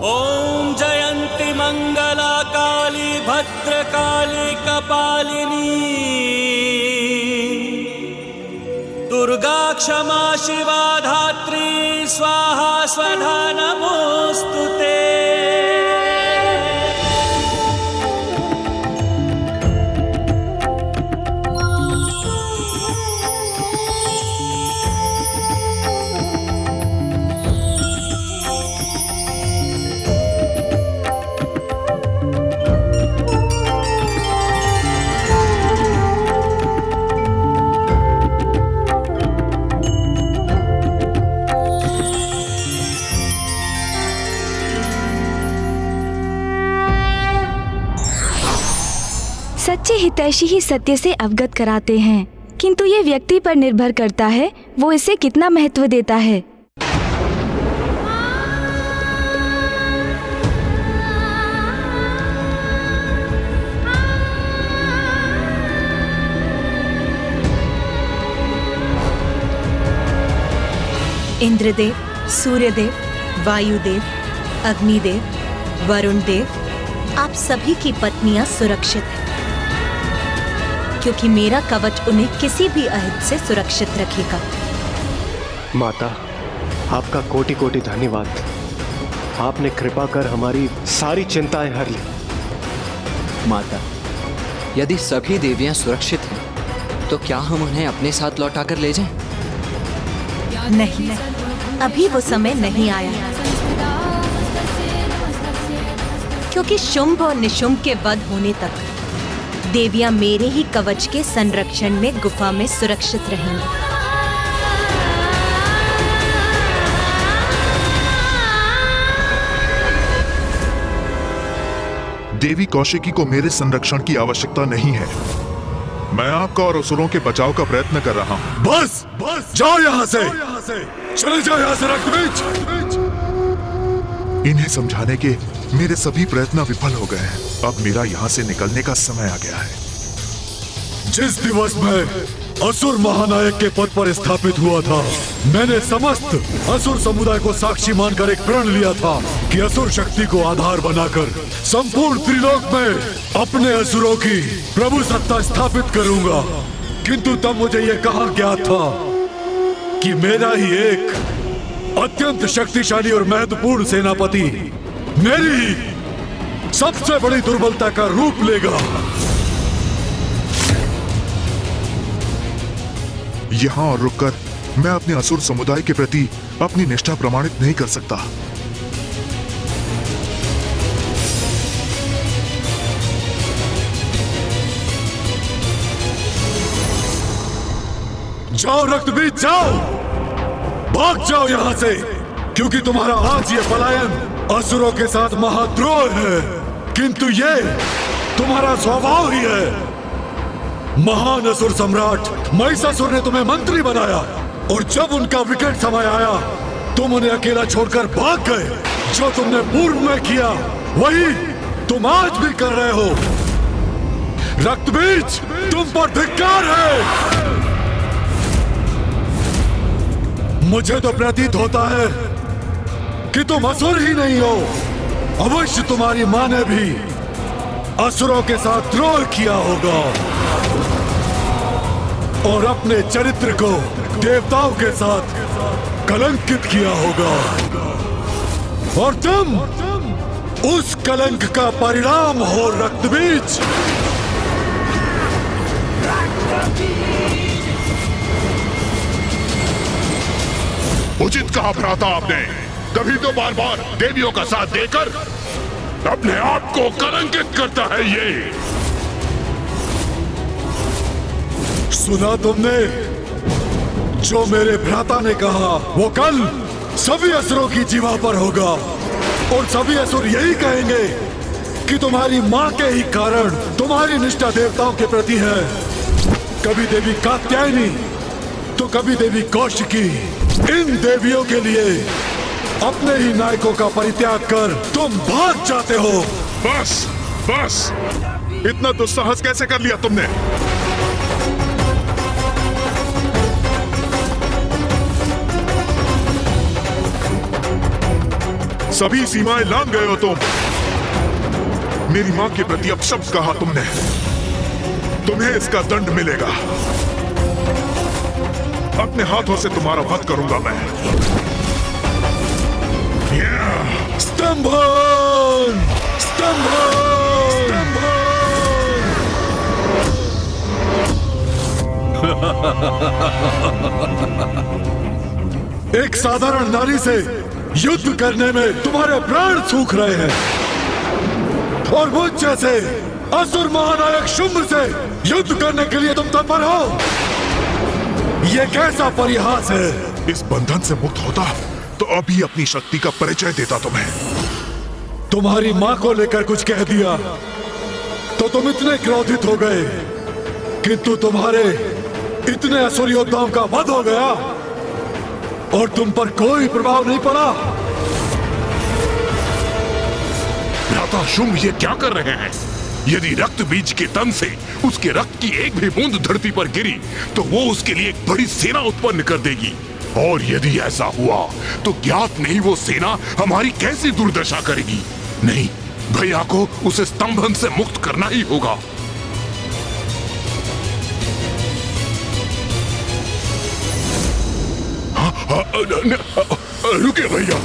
ओम जयंती मंगला काली भद्रकाली कपालिनी, दुर्गा क्षमा शिवा धात्री स्वाहा स्वधा नमोस्तुते। सच्चे हितैषी ही सत्य से अवगत कराते हैं, किंतु ये व्यक्ति पर निर्भर करता है वो इसे कितना महत्व देता है। इंद्रदेव, सूर्यदेव, वायुदेव, अग्निदेव, वरुण देव, आप सभी की पत्नियां सुरक्षित हैं, क्योंकि मेरा कवच उन्हें किसी भी अहित से सुरक्षित रखेगा। माता, आपका कोटि कोटि धन्यवाद। आपने कृपा कर हमारी सारी चिंताएं हर ली। माता, यदि सभी देवियां सुरक्षित हैं, तो क्या हम उन्हें अपने साथ लौटा कर ले जाएं? नहीं, अभी वो समय नहीं आया, क्योंकि शुंभ और निशुंभ के वध होने तक देवियां मेरे ही कवच के संरक्षण में गुफा में सुरक्षित रहेंगी। देवी कौशिकी को मेरे संरक्षण की आवश्यकता नहीं है। मैं आपका और असुरों के बचाव का प्रयत्न कर रहा हूँ। बस बस जाओ यहाँ से, चले जाओ यहाँ से रक्तबीज। इन्हें समझाने के मेरे सभी प्रयत्न विफल हो गए हैं। अब मेरा यहाँ से निकलने का समय आ गया है। जिस दिवस में असुर महानायक के पद पर स्थापित हुआ था, मैंने समस्त असुर समुदाय को साक्षी मानकर एक प्रण लिया था कि असुर शक्ति को आधार बनाकर संपूर्ण त्रिलोक में अपने असुरों की प्रभु सत्ता स्थापित करूंगा। किंतु तब मुझे यह कहा गया था कि मेरा ही एक अत्यंत शक्तिशाली और महत्वपूर्ण सेनापति मेरी ही सबसे बड़ी दुर्बलता का रूप लेगा। यहाँ और रुककर मैं अपने असुर समुदाय के प्रति अपनी निष्ठा प्रमाणित नहीं कर सकता। जाओ रक्तबीज, जाओ, भाग जाओ यहाँ से, क्योंकि तुम्हारा आज ये पलायन असुरों के साथ महाद्रोह है, किंतु ये तुम्हारा स्वभाव ही है। महान असुर सम्राट महिषासुर ने तुम्हें मंत्री बनाया, और जब उनका विकट समय आया तुम उन्हें अकेला छोड़कर भाग गए। जो तुमने पूर्व में किया वही तुम आज भी कर रहे हो। रक्तबीज, तुम पर धिक्कार है। मुझे तो प्रतीत होता है कि तुम असुर ही नहीं हो। अवश्य तुम्हारी मां ने भी असुरों के साथ द्रोह किया होगा और अपने चरित्र को देवताओं के साथ कलंकित किया होगा, और तुम उस कलंक का परिणाम हो रक्तबीज। उचित कहा भ्राता आपने। कभी तो बार बार देवियों का साथ देकर अपने आप को कलंकित करता है ये। सुना तुमने जो मेरे भ्राता ने कहा, वो कल सभी असुरों की जीवा पर होगा, और सभी असुर यही कहेंगे कि तुम्हारी मां के ही कारण तुम्हारी निष्ठा देवताओं के प्रति है। कभी देवी कात्यायनी तो कभी देवी कौशिकी। इन देवियों के लिए अपने ही नायकों का परित्याग कर तुम भाग जाते हो। बस बस, इतना दुस्साहस कैसे कर लिया तुमने? सभी सीमाएं लांघ गए हो तुम। मेरी मां के प्रति अपशब्द कहा तुमने। तुम्हें इसका दंड मिलेगा। अपने हाथों से तुम्हारा वध करूंगा मैं। स्तंभन! स्तंभन! एक साधारण नारी से युद्ध करने में तुम्हारे प्राण सूख रहे हैं, और मुझ जैसे असुर महानायक शुंभ से युद्ध करने के लिए तुम तत्पर हो। यह कैसा परिहास है? इस बंधन से मुक्त होता तो अभी अपनी शक्ति का परिचय देता तुम्हें। तुम्हारी मां को लेकर कुछ कह दिया तो तुम इतने क्रोधित हो गए किंतु तुम्हारे इतने असुर योद्धाओं का वध हो गया और तुम पर कोई प्रभाव नहीं पड़ा। भ्राता शुंभ ये क्या कर रहे हैं? यदि रक्त बीज के तन से उसके रक्त की एक भी बूंद धरती पर गिरी तो वो उसके लिए एक बड़ी सेना उत्पन्न कर देगी, और यदि ऐसा हुआ तो ज्ञात नहीं वो सेना हमारी कैसी दुर्दशा करेगी। नहीं, भैया को उसे स्तंभन से मुक्त करना ही होगा। रुके भैया,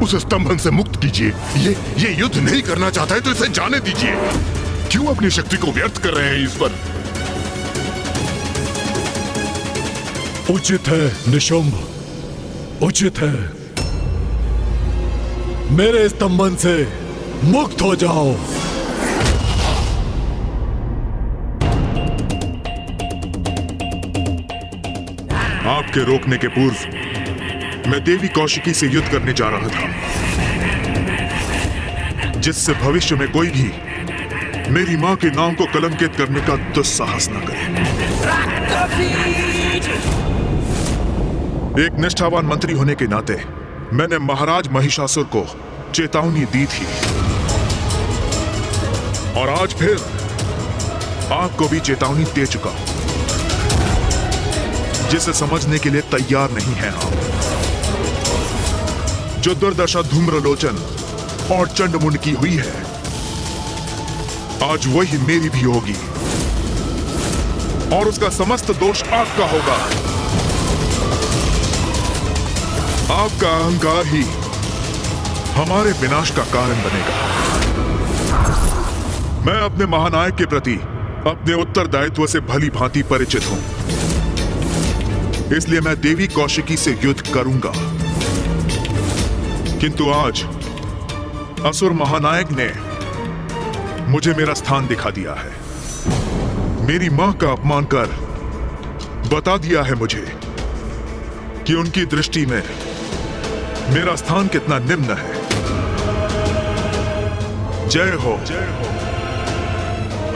उसे स्तंभन से मुक्त कीजिए। ये युद्ध नहीं करना चाहता है तो इसे जाने दीजिए। क्यों अपनी शक्ति को व्यर्थ कर रहे हैं इस पर? उचित है निशुंभ, उचित है। मेरे स्तंभन से मुक्त हो जाओ। आपके रोकने के पूर्व मैं देवी कौशिकी से युद्ध करने जा रहा था, जिससे भविष्य में कोई भी मेरी मां के नाम को कलंकित करने का दुस्साहस न करे। एक निष्ठावान मंत्री होने के नाते मैंने महाराज महिषासुर को चेतावनी दी थी, और आज फिर आपको भी चेतावनी दे चुका हूं, जिसे समझने के लिए तैयार नहीं है आप। जो दुर्दशा धूम्रलोचन और चंडमुंड की हुई है, आज वही मेरी भी होगी, और उसका समस्त दोष आपका होगा। आपका अहंकार ही हमारे विनाश का कारण बनेगा। मैं अपने महानायक के प्रति अपने उत्तरदायित्व से भली भांति परिचित हूं, इसलिए मैं देवी कौशिकी से युद्ध करूंगा। किंतु आज असुर महानायक ने मुझे मेरा स्थान दिखा दिया है। मेरी मां का अपमान कर बता दिया है मुझे कि उनकी दृष्टि में मेरा स्थान कितना निम्न है। जय हो,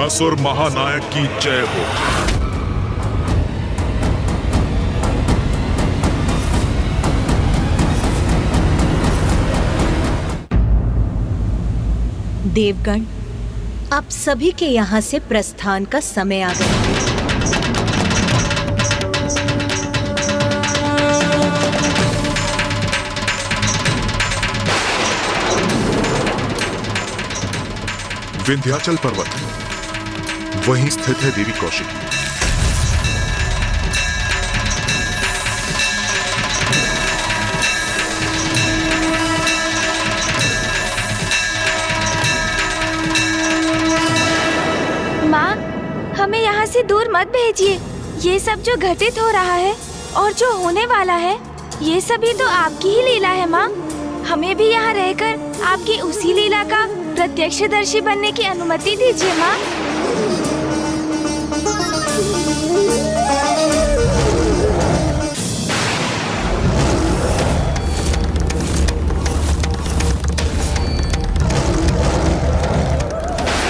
असुर महानायक की जय हो। देवगण, आप सभी के यहाँ से प्रस्थान का समय आ गया है। विंध्याचल पर्वत, वहीं स्थित है देवी कौशिकी। माँ, हमें यहाँ से दूर मत भेजिए। ये सब जो घटित हो रहा है और जो होने वाला है, ये सभी तो आपकी ही लीला है माँ। हमें भी यहाँ रहकर आपकी उसी लीला का प्रत्यक्षदर्शी बनने की अनुमति दीजिए माँ।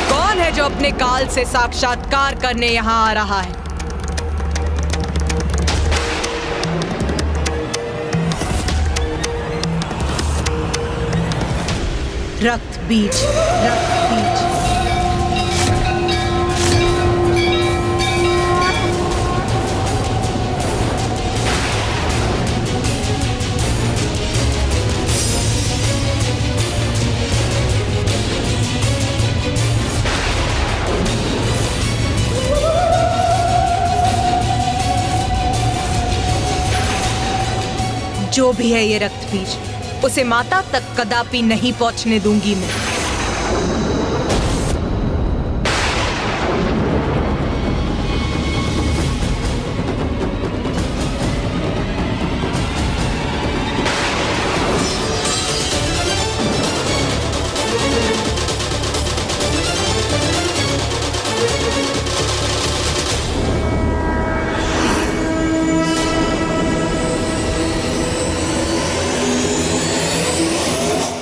कौन है जो अपने काल से साक्षात्कार करने यहाँ आ रहा है? रक्त बीज, रक्त बीज। जो भी है ये रक्त बीज, उसे माता तक कदापि नहीं पहुंचने दूंगी मैं।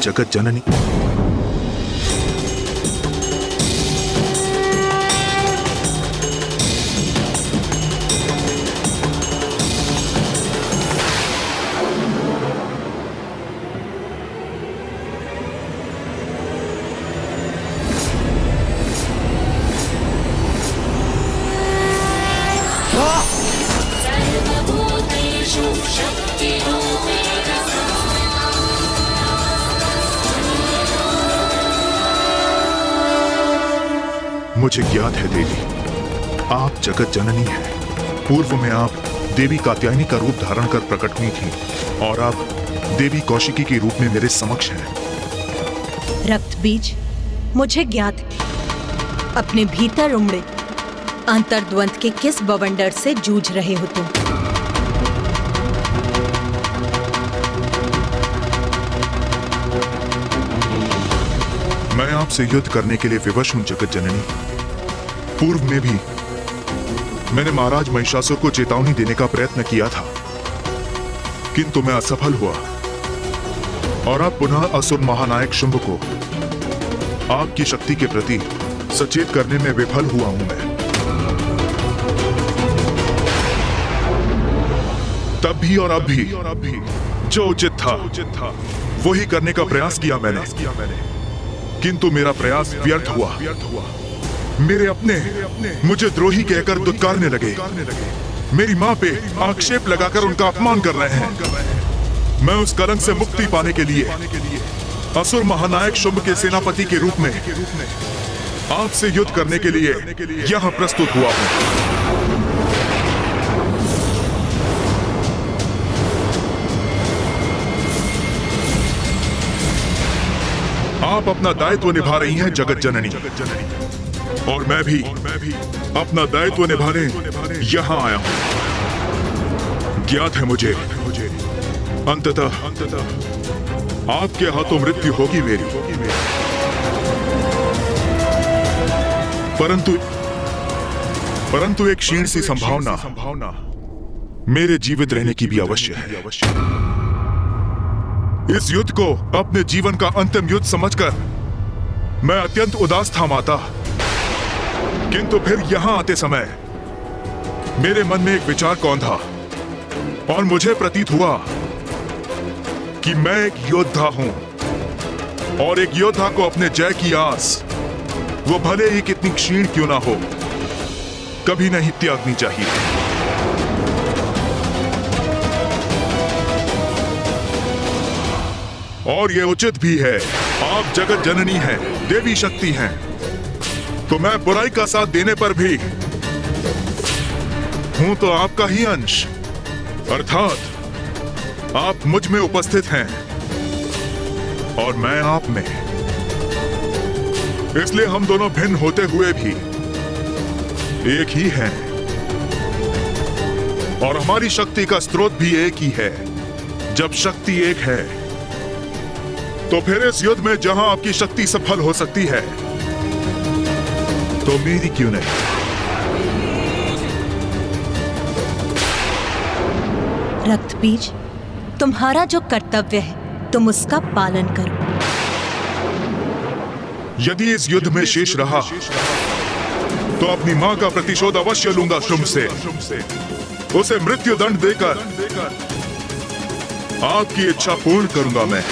जगत जननी, मुझे ज्ञात है देवी, आप जगत जननी हैं। पूर्व में आप देवी कात्यायनी का रूप धारण कर प्रकट हुई थी और आप देवी कौशिकी के रूप में मेरे समक्ष हैं। रक्त बीज, मुझे ज्ञात है अपने भीतर उमड़े अंतर्द्वंद के किस बवंडर से जूझ रहे हो तुम। मैं आपसे युद्ध करने के लिए विवश हूं जगत जननी। पूर्व में भी मैंने महाराज महिषासुर को चेतावनी देने का प्रयत्न किया था, किंतु मैं असफल हुआ और अब पुनः असुर महानायक शुंभ को आपकी शक्ति के प्रति सचेत करने में विफल हुआ हूं मैं। तब भी और अब भी जो उचित था वही करने का प्रयास किया मैंने, किंतु मेरा प्रयास व्यर्थ हुआ। मेरे अपने मुझे द्रोही कहकर दुत्कारने लगे, मेरी मां पे आक्षेप लगाकर उनका अपमान कर रहे हैं। मैं उस कलंक से मुक्ति पाने के लिए असुर महानायक शुंभ के सेनापति के रूप में आपसे युद्ध करने के लिए यहां प्रस्तुत हुआ हूं। आप अपना दायित्व निभा रही हैं जगत जननी, और मैं भी अपना दायित्व निभाने यहां आया हूं। ज्ञात है मुझे अंततः आपके हाथों मृत्यु होगी मेरी, परंतु एक क्षीण सी संभावना मेरे जीवित रहने की भी अवश्य है। इस युद्ध को अपने जीवन का अंतिम युद्ध समझकर मैं अत्यंत उदास था माता, किंतु फिर यहां आते समय मेरे मन में एक विचार कौंधा और मुझे प्रतीत हुआ कि मैं एक योद्धा हूं और एक योद्धा को अपने जय की आस, वो भले ही कितनी क्षीण क्यों ना हो, कभी नहीं त्यागनी चाहिए। और ये उचित भी है। आप जगत जननी हैं, देवी शक्ति हैं, तो मैं बुराई का साथ देने पर भी हूं तो आपका ही अंश, अर्थात आप मुझ में उपस्थित हैं और मैं आप में। इसलिए हम दोनों भिन्न होते हुए भी एक ही हैं और हमारी शक्ति का स्रोत भी एक ही है। जब शक्ति एक है तो फिर इस युद्ध में जहां आपकी शक्ति सफल हो सकती है तो मेरी क्यों नहीं। रक्तबीज, तुम्हारा जो कर्तव्य है तुम उसका पालन करो। यदि इस युद्ध में शेष रहा तो अपनी मां का प्रतिशोध अवश्य लूंगा शुंभ से, उसे मृत्यु दंड देकर आपकी इच्छा पूर्ण करूंगा मैं।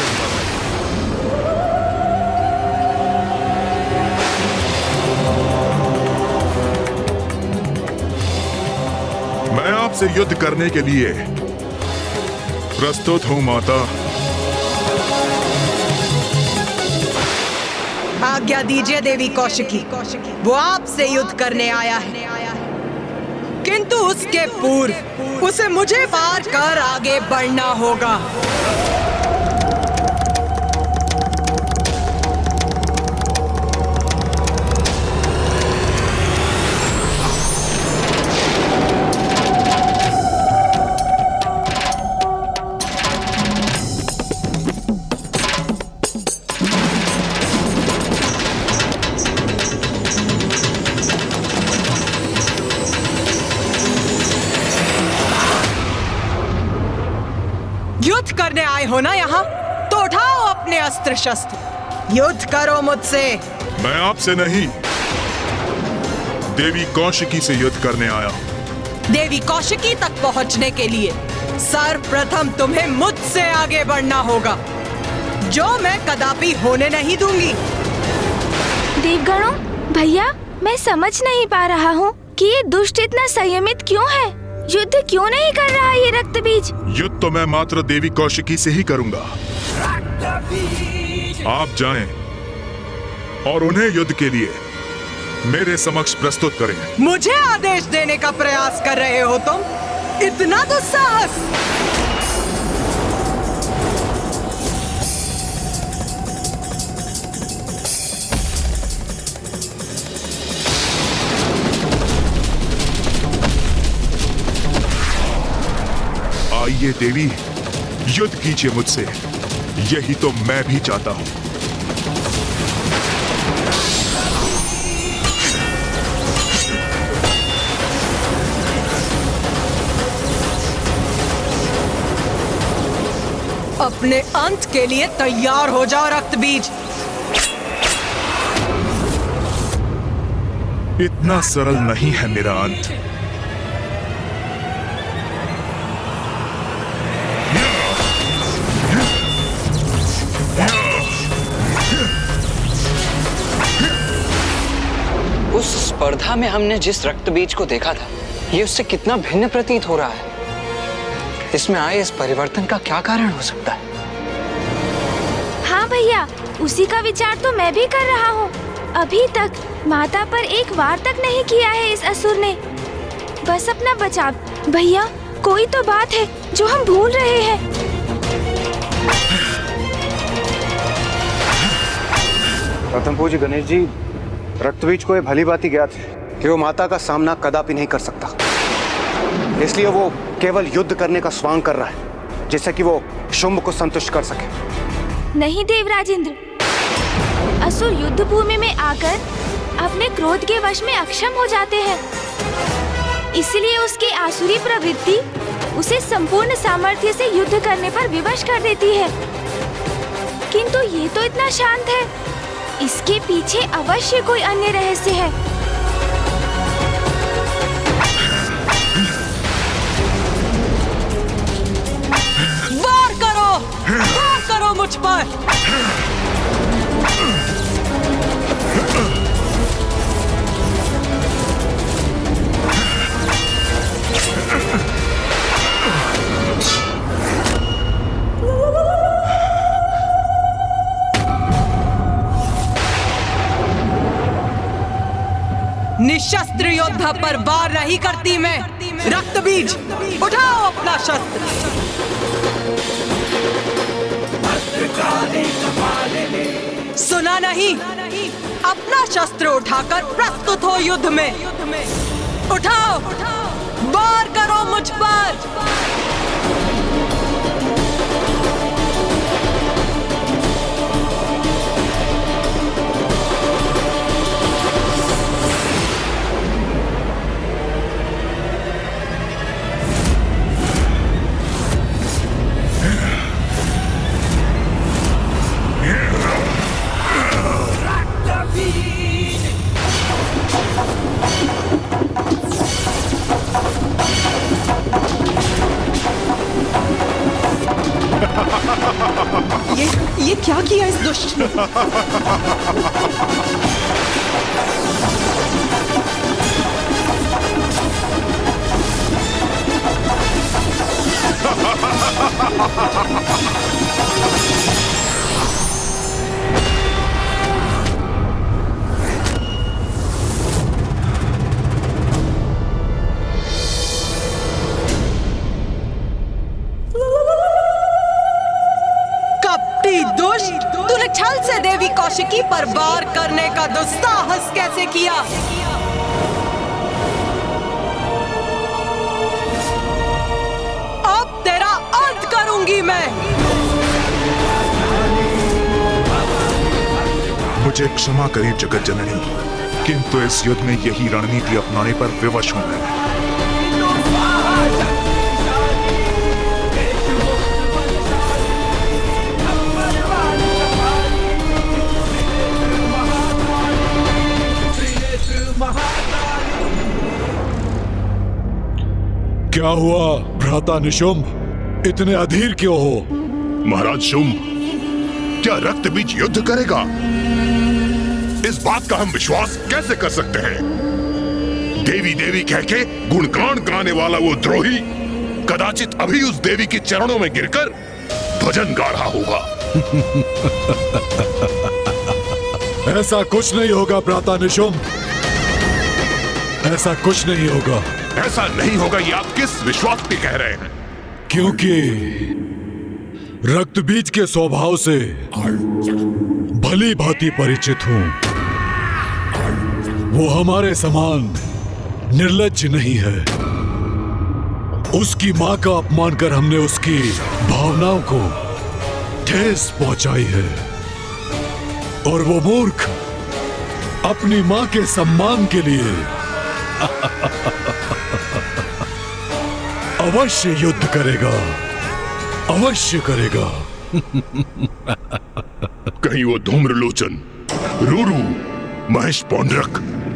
मैं आपसे युद्ध करने के लिए प्रस्तुत हूं माता। आज्ञा दीजिए देवी कौशिकी, वो आपसे युद्ध करने आया है, किंतु उसके पूर्व उसे मुझे पार कर आगे बढ़ना होगा। युद्ध करने आए हो ना यहाँ, तो उठाओ अपने अस्त्र शस्त्र, युद्ध करो मुझसे। मैं आपसे नहीं, देवी कौशिकी से युद्ध करने आया हूं। देवी कौशिकी तक पहुंचने के लिए सर्वप्रथम तुम्हें मुझसे आगे बढ़ना होगा, जो मैं कदापि होने नहीं दूंगी। देवगणों, भैया, मैं समझ नहीं पा रहा हूँ कि ये दुष्ट इतना संयमित क्यों है। युद्ध क्यों नहीं कर रहा ये रक्तबीज? युद्ध तो मैं मात्र देवी कौशिकी से ही करूंगा। आप जाएं और उन्हें युद्ध के लिए मेरे समक्ष प्रस्तुत करें। मुझे आदेश देने का प्रयास कर रहे हो तुम? इतना दुस्साहस! आइए देवी, युद्ध कीजिए मुझसे, यही तो मैं भी चाहता हूं। अपने अंत के लिए तैयार हो जाओ रक्तबीज। इतना सरल नहीं है मेरा अंत। उस स्पर्धा में हमने जिस रक्तबीज को देखा था, ये उससे कितना भिन्न प्रतीत हो रहा है। इसमें आए इस परिवर्तन का क्या कारण हो सकता है? हाँ भैया, उसी का विचार तो मैं भी कर रहा हूँ। अभी तक माता पर एक वार तक नहीं किया है इस असुर ने। बस अपना बचाव। भैया, कोई तो बात है जो हम भूल रहे हैं। प्रथम पूज्य गणेश जी, रक्तबीज को ये भली बात ही ज्ञात है कि वो माता का सामना कदापि नहीं कर सकता, इसलिए वो केवल युद्ध करने का स्वांग कर रहा है, जिससे कि वो शुंभ को संतुष्ट कर सके। नहीं देवराजेंद्र, असुर युद्ध भूमि में आकर अपने क्रोध के वश में अक्षम हो जाते हैं, इसलिए उसकी आसुरी प्रवृत्ति उसे संपूर्ण सामर्थ्य से युद्ध करने पर विवश कर देती है। किंतु ये तो इतना शांत है, इसके पीछे अवश्य कोई अन्य रहस्य है। वार करो मुझ पर। निशस्त्र योद्धा पर वार नहीं करती मैं। रक्तबीज, उठाओ अपना शस्त्र। सुना नहीं? अपना शस्त्र उठाकर प्रस्तुत हो युद्ध में। उठाओ, वार करो मुझ पर। ये क्या किया इस दुष्ट ने? तूने छल से देवी कौशिकी पर वार करने का दुस्साहस कैसे किया? अब तेरा अंत करूंगी मैं। मुझे क्षमा करें जगत जननी, किंतु इस युद्ध में यही रणनीति अपनाने पर विवश हूं मैं। क्या हुआ भ्राता निशुंभ, इतने अधीर क्यों हो? महाराज शुंभ, क्या रक्तबीज युद्ध करेगा? इस बात का हम विश्वास कैसे कर सकते हैं? देवी देवी कह के गुणगान गाने वाला वो द्रोही कदाचित अभी उस देवी के चरणों में गिरकर भजन गा रहा होगा। ऐसा कुछ नहीं होगा भ्राता निशुंभ। ऐसा कुछ नहीं होगा। ऐसा नहीं होगा ये आप किस विश्वास पे कह रहे हैं? क्योंकि रक्त बीज के स्वभाव से भली भांति परिचित हूं। वो हमारे समान निर्लज्ज नहीं है। उसकी मां का अपमान कर हमने उसकी भावनाओं को ठेस पहुंचाई है, और वो मूर्ख अपनी मां के सम्मान के लिए अवश्य युद्ध करेगा, अवश्य करेगा। कहीं वो धूम्रलोचन, रूरू, महेश पौंड्रक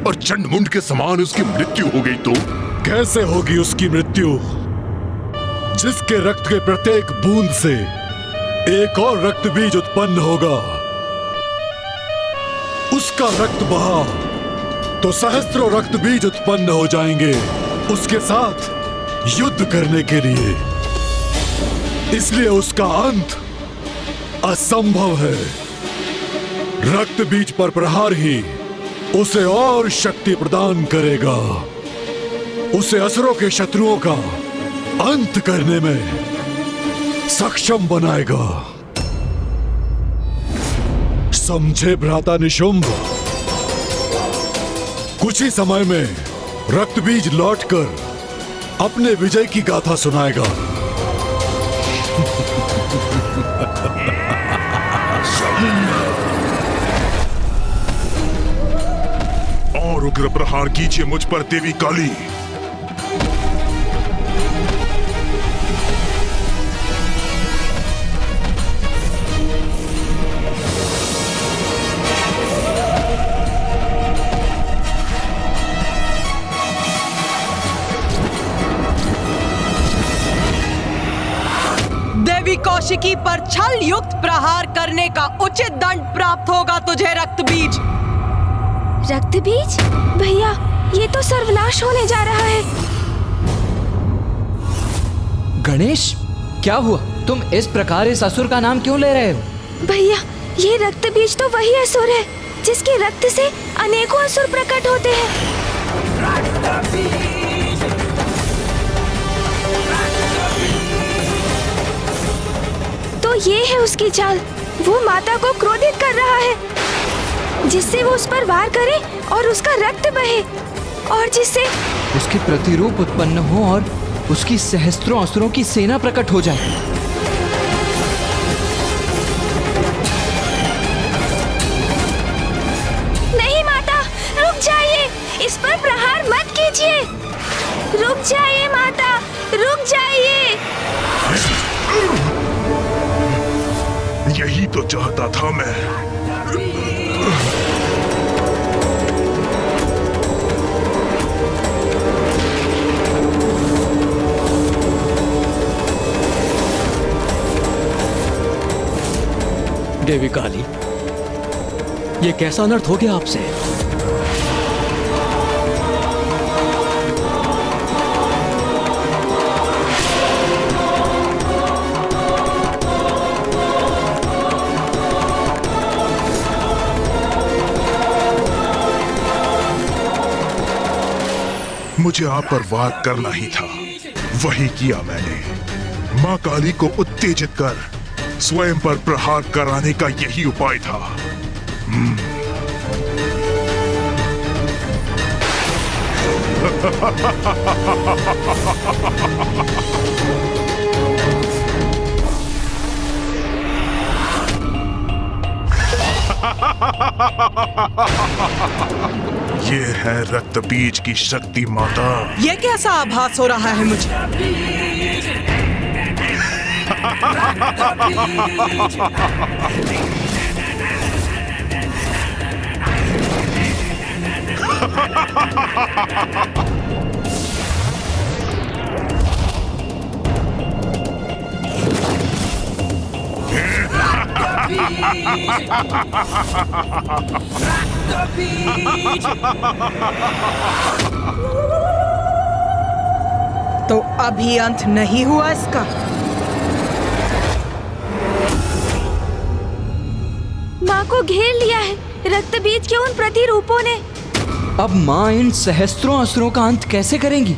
और चंडमुंड के समान उसकी मृत्यु हो गई तो? कैसे होगी उसकी मृत्यु, जिसके रक्त के प्रत्येक बूंद से एक और रक्त बीज उत्पन्न होगा। उसका रक्त बहा तो सहस्त्रों रक्त बीज उत्पन्न हो जाएंगे उसके साथ युद्ध करने के लिए। इसलिए उसका अंत असंभव है। रक्त बीज पर प्रहार ही उसे और शक्ति प्रदान करेगा, उसे असुरों के शत्रुओं का अंत करने में सक्षम बनाएगा। समझे भ्राता निशुंभ? कुछ ही समय में रक्त बीज लौटकर अपने विजय की गाथा सुनाएगा। और उग्र प्रहार कीजिए मुझ पर देवी काली। देवी कौशिकी पर छल युक्त प्रहार करने का उचित दंड प्राप्त होगा तुझे रक्त बीज। रक्त बीज? भैया, ये तो सर्वनाश होने जा रहा है। गणेश, क्या हुआ? तुम इस प्रकार इस असुर का नाम क्यों ले रहे हो? भैया, ये रक्त बीज तो वही असुर है जिसके रक्त से अनेकों असुर प्रकट होते हैं। तो ये है उसकी चाल। वो माता को क्रोधित कर रहा है, जिससे वो उस पर वार करे और उसका रक्त बहे, और जिससे उसके प्रतिरूप उत्पन्न हो और उसकी सहस्त्रों असुरों की सेना प्रकट हो जाए। नहीं माता, रुक जाइए, इस पर प्रहार मत कीजिए। रुक जाइए माता, रुक जाइए। यही तो चाहता था मैं। देवी काली, ये कैसा अनर्थ हो गया आपसे? मुझे आप पर वार करना ही था, वही किया मैंने। मां काली को उत्तेजित कर स्वयं पर प्रहार कराने का यही उपाय था। ये है रक्त बीज की शक्ति माता। ये कैसा आभास हो रहा है मुझे? तो अभी अंत नहीं हुआ इसका? माँ को घेर लिया है रक्त बीज के उन प्रतिरूपों ने। अब माँ इन सहस्त्रों असुरों का अंत कैसे करेंगी?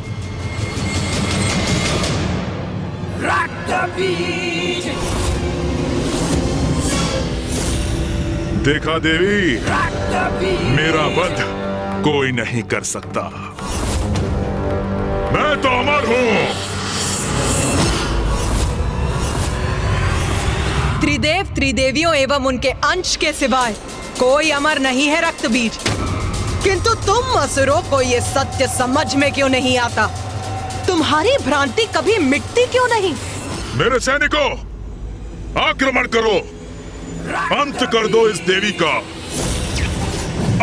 देखा देवी, मेरा वध कोई नहीं कर सकता। मैं तो अमर हूं। त्रिदेव त्रिदेवियों एवं उनके अंश के सिवाय कोई अमर नहीं है रक्तबीज। किंतु तुम असुरों को ये सत्य समझ में क्यों नहीं आता? तुम्हारी भ्रांति कभी मिटती क्यों नहीं? मेरे सैनिकों, आक्रमण करो, अंत कर दो इस देवी का।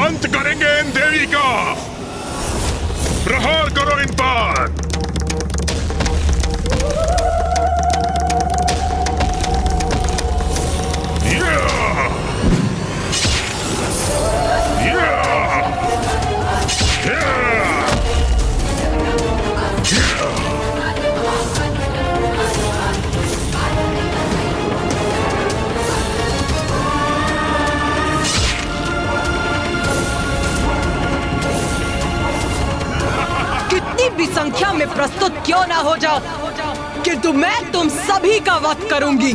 अंत करेंगे इन देवी का। प्रहार करो इन पर। कितनी भी संख्या में प्रस्तुत क्यों ना हो जाओ, किंतु मैं तुम सभी का वध करूंगी।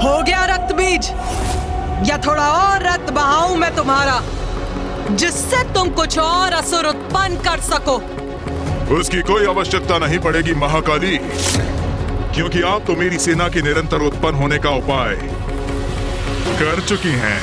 हो गया रक्तबीज, या थोड़ा और रक्त बहाऊं मैं तुम्हारा, जिससे तुम कुछ और असुर उत्पन्न कर सको? उसकी कोई आवश्यकता नहीं पड़ेगी महाकाली, क्योंकि आप तो मेरी सेना के निरंतर उत्पन्न होने का उपाय कर चुकी हैं।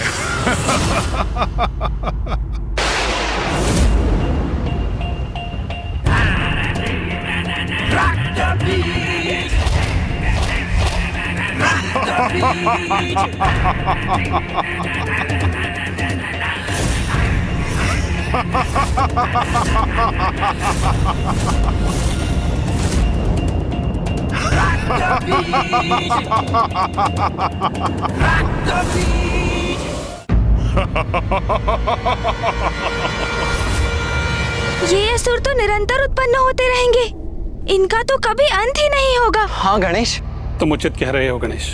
ये असुर तो निरंतर उत्पन्न होते रहेंगे, इनका तो कभी अंत ही नहीं होगा। हाँ गणेश, तुम उचित कह रहे हो गणेश।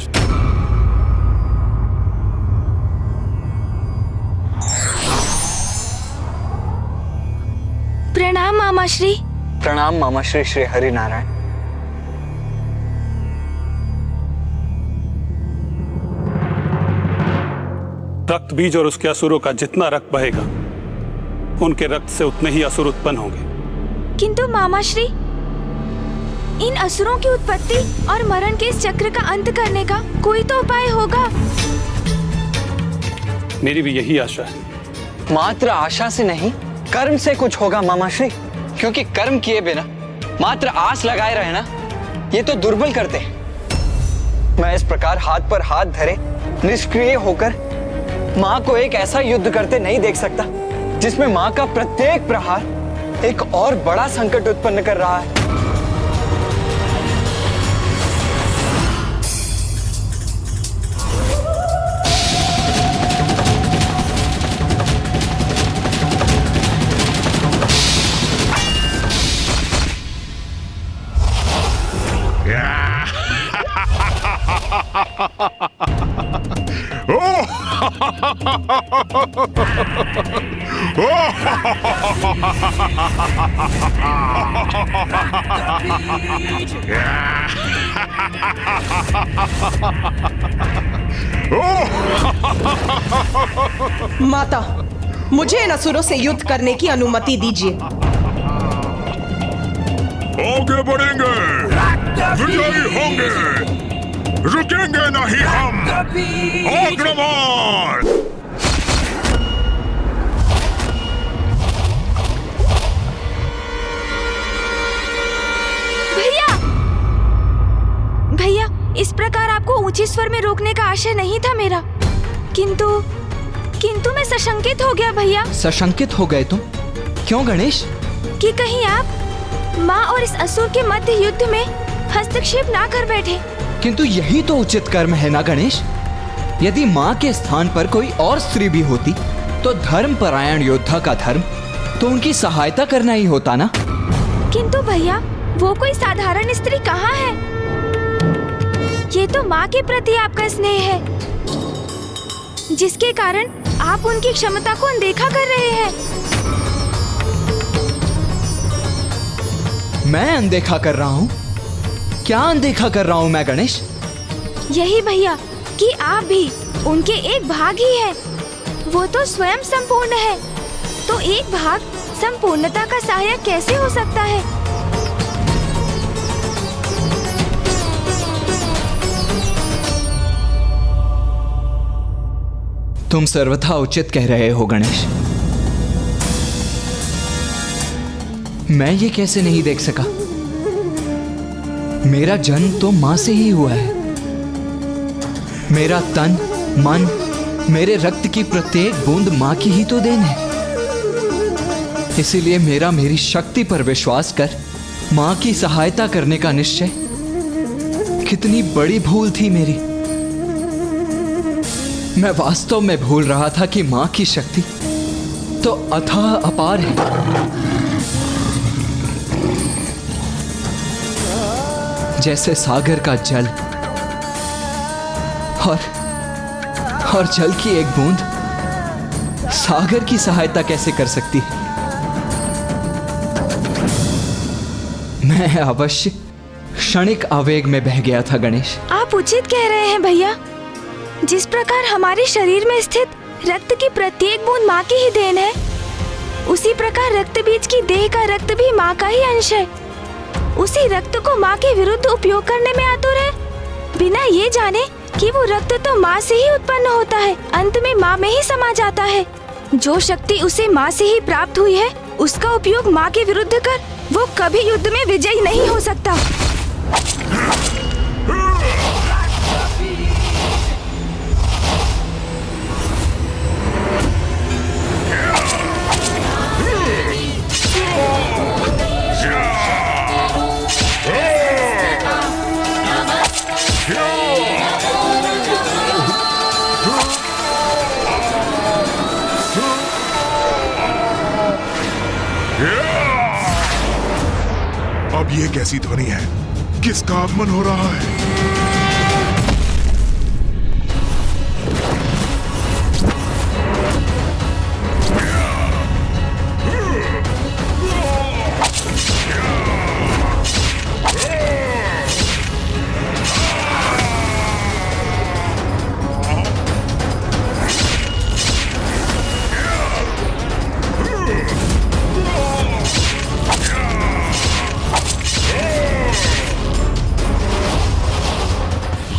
प्रणाम मामाश्री। प्रणाम मामाश्री श्री हरि नारायण। रक्त बीज और उसके असुरों का जितना रक्त बहेगा, उनके रक्त से उतने ही असुर उत्पन्न होंगे। किंतु मामाश्री, इन असुरों की उत्पत्ति और मरण के इस चक्र का अंत करने का कोई तो उपाय होगा। मेरी भी यही आशा है। मात्र आशा से नहीं, कर्म से कुछ होगा मामाश्री, क्योंकि कर्म किए बिना मात्र आस लगाए रहना, ये तो दुर्बल करते हैं। मैं इस प्रकार हाथ पर हाथ धरे निष्क्रिय होकर माँ को एक ऐसा युद्ध करते नहीं देख सकता जिसमें माँ का प्रत्येक प्रहार एक और बड़ा संकट उत्पन्न कर रहा है। माता, मुझे इन असुरों से युद्ध करने की अनुमति दीजिए। आगे बढ़ेंगे, विजयी होंगे, रुकेंगे नहीं हम। आक्रमण! भैया, भैया, इस प्रकार आपको ऊंचे स्वर में रोकने का आशय नहीं था मेरा, किंतु मैं सशंकित हो गया भैया। सशंकित हो गए तुम? क्यों गणेश? कि कहीं आप माँ और इस असुर के मध्य युद्ध में हस्तक्षेप ना कर बैठे। किंतु यही तो उचित कर्म है ना गणेश। यदि माँ के स्थान पर कोई और स्त्री भी होती तो धर्मपरायण योद्धा का धर्म तो उनकी सहायता करना ही होता ना। किंतु भैया, वो कोई साधारण स्त्री कहाँ है? ये तो माँ के प्रति आपका स्नेह है, जिसके कारण आप उनकी क्षमता को अनदेखा कर रहे हैं। मैं अनदेखा कर रहा हूँ? क्या अनदेखा कर रहा हूँ मैं गणेश? यही भैया कि आप भी उनके एक भाग ही हैं। वो तो स्वयं संपूर्ण है, तो एक भाग संपूर्णता का सहायक कैसे हो सकता है? तुम सर्वथा उचित कह रहे हो गणेश। मैं ये कैसे नहीं देख सका? मेरा जन्म तो मां से ही हुआ है। मेरा तन, मन, मेरे रक्त की प्रत्येक बूंद मां की ही तो देन है। इसीलिए मेरी शक्ति पर विश्वास कर मां की सहायता करने का निश्चय कितनी बड़ी भूल थी मेरी। मैं वास्तव में भूल रहा था कि मां की शक्ति तो अथाह अपार है। जैसे सागर का जल और जल की एक बूंद सागर की सहायता कैसे कर सकती है? मैं अवश्य क्षणिक आवेग में बह गया था गणेश। आप उचित कह रहे हैं भैया। जिस प्रकार हमारे शरीर में स्थित रक्त की प्रत्येक बूंद माँ की ही देन है, उसी प्रकार रक्त बीज की देह का रक्त भी माँ का ही अंश है। उसी रक्त को माँ के विरुद्ध उपयोग करने में आतुर है, बिना ये जाने कि वो रक्त तो माँ से ही उत्पन्न होता है, अंत में माँ में ही समा जाता है। जो शक्ति उसे माँ से ही प्राप्त हुई है, उसका उपयोग माँ के विरुद्ध कर वो कभी युद्ध में विजयी नहीं हो सकता। अब ये कैसी ध्वनि है? किसका आगमन हो रहा है?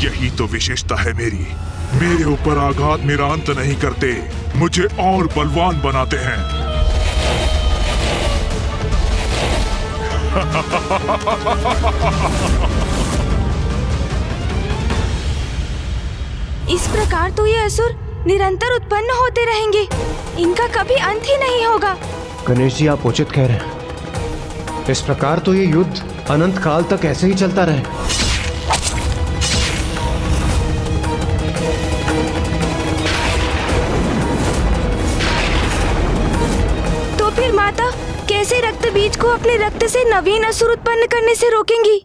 यही तो विशेषता है मेरी। मेरे ऊपर आघात मेरा अंत नहीं करते, मुझे और बलवान बनाते हैं। इस प्रकार तो ये असुर निरंतर उत्पन्न होते रहेंगे, इनका कभी अंत ही नहीं होगा। गणेश जी, आप उचित कह रहे हैं। इस प्रकार तो ये युद्ध अनंत काल तक ऐसे ही चलता रहे। तो फिर माता कैसे रक्त बीज को अपने रक्त से नवीन असुर उत्पन्न करने से रोकेंगी?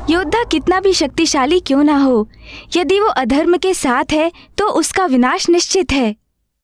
योद्धा कितना भी शक्तिशाली क्यों ना हो, यदि वो अधर्म के साथ है तो उसका विनाश निश्चित है।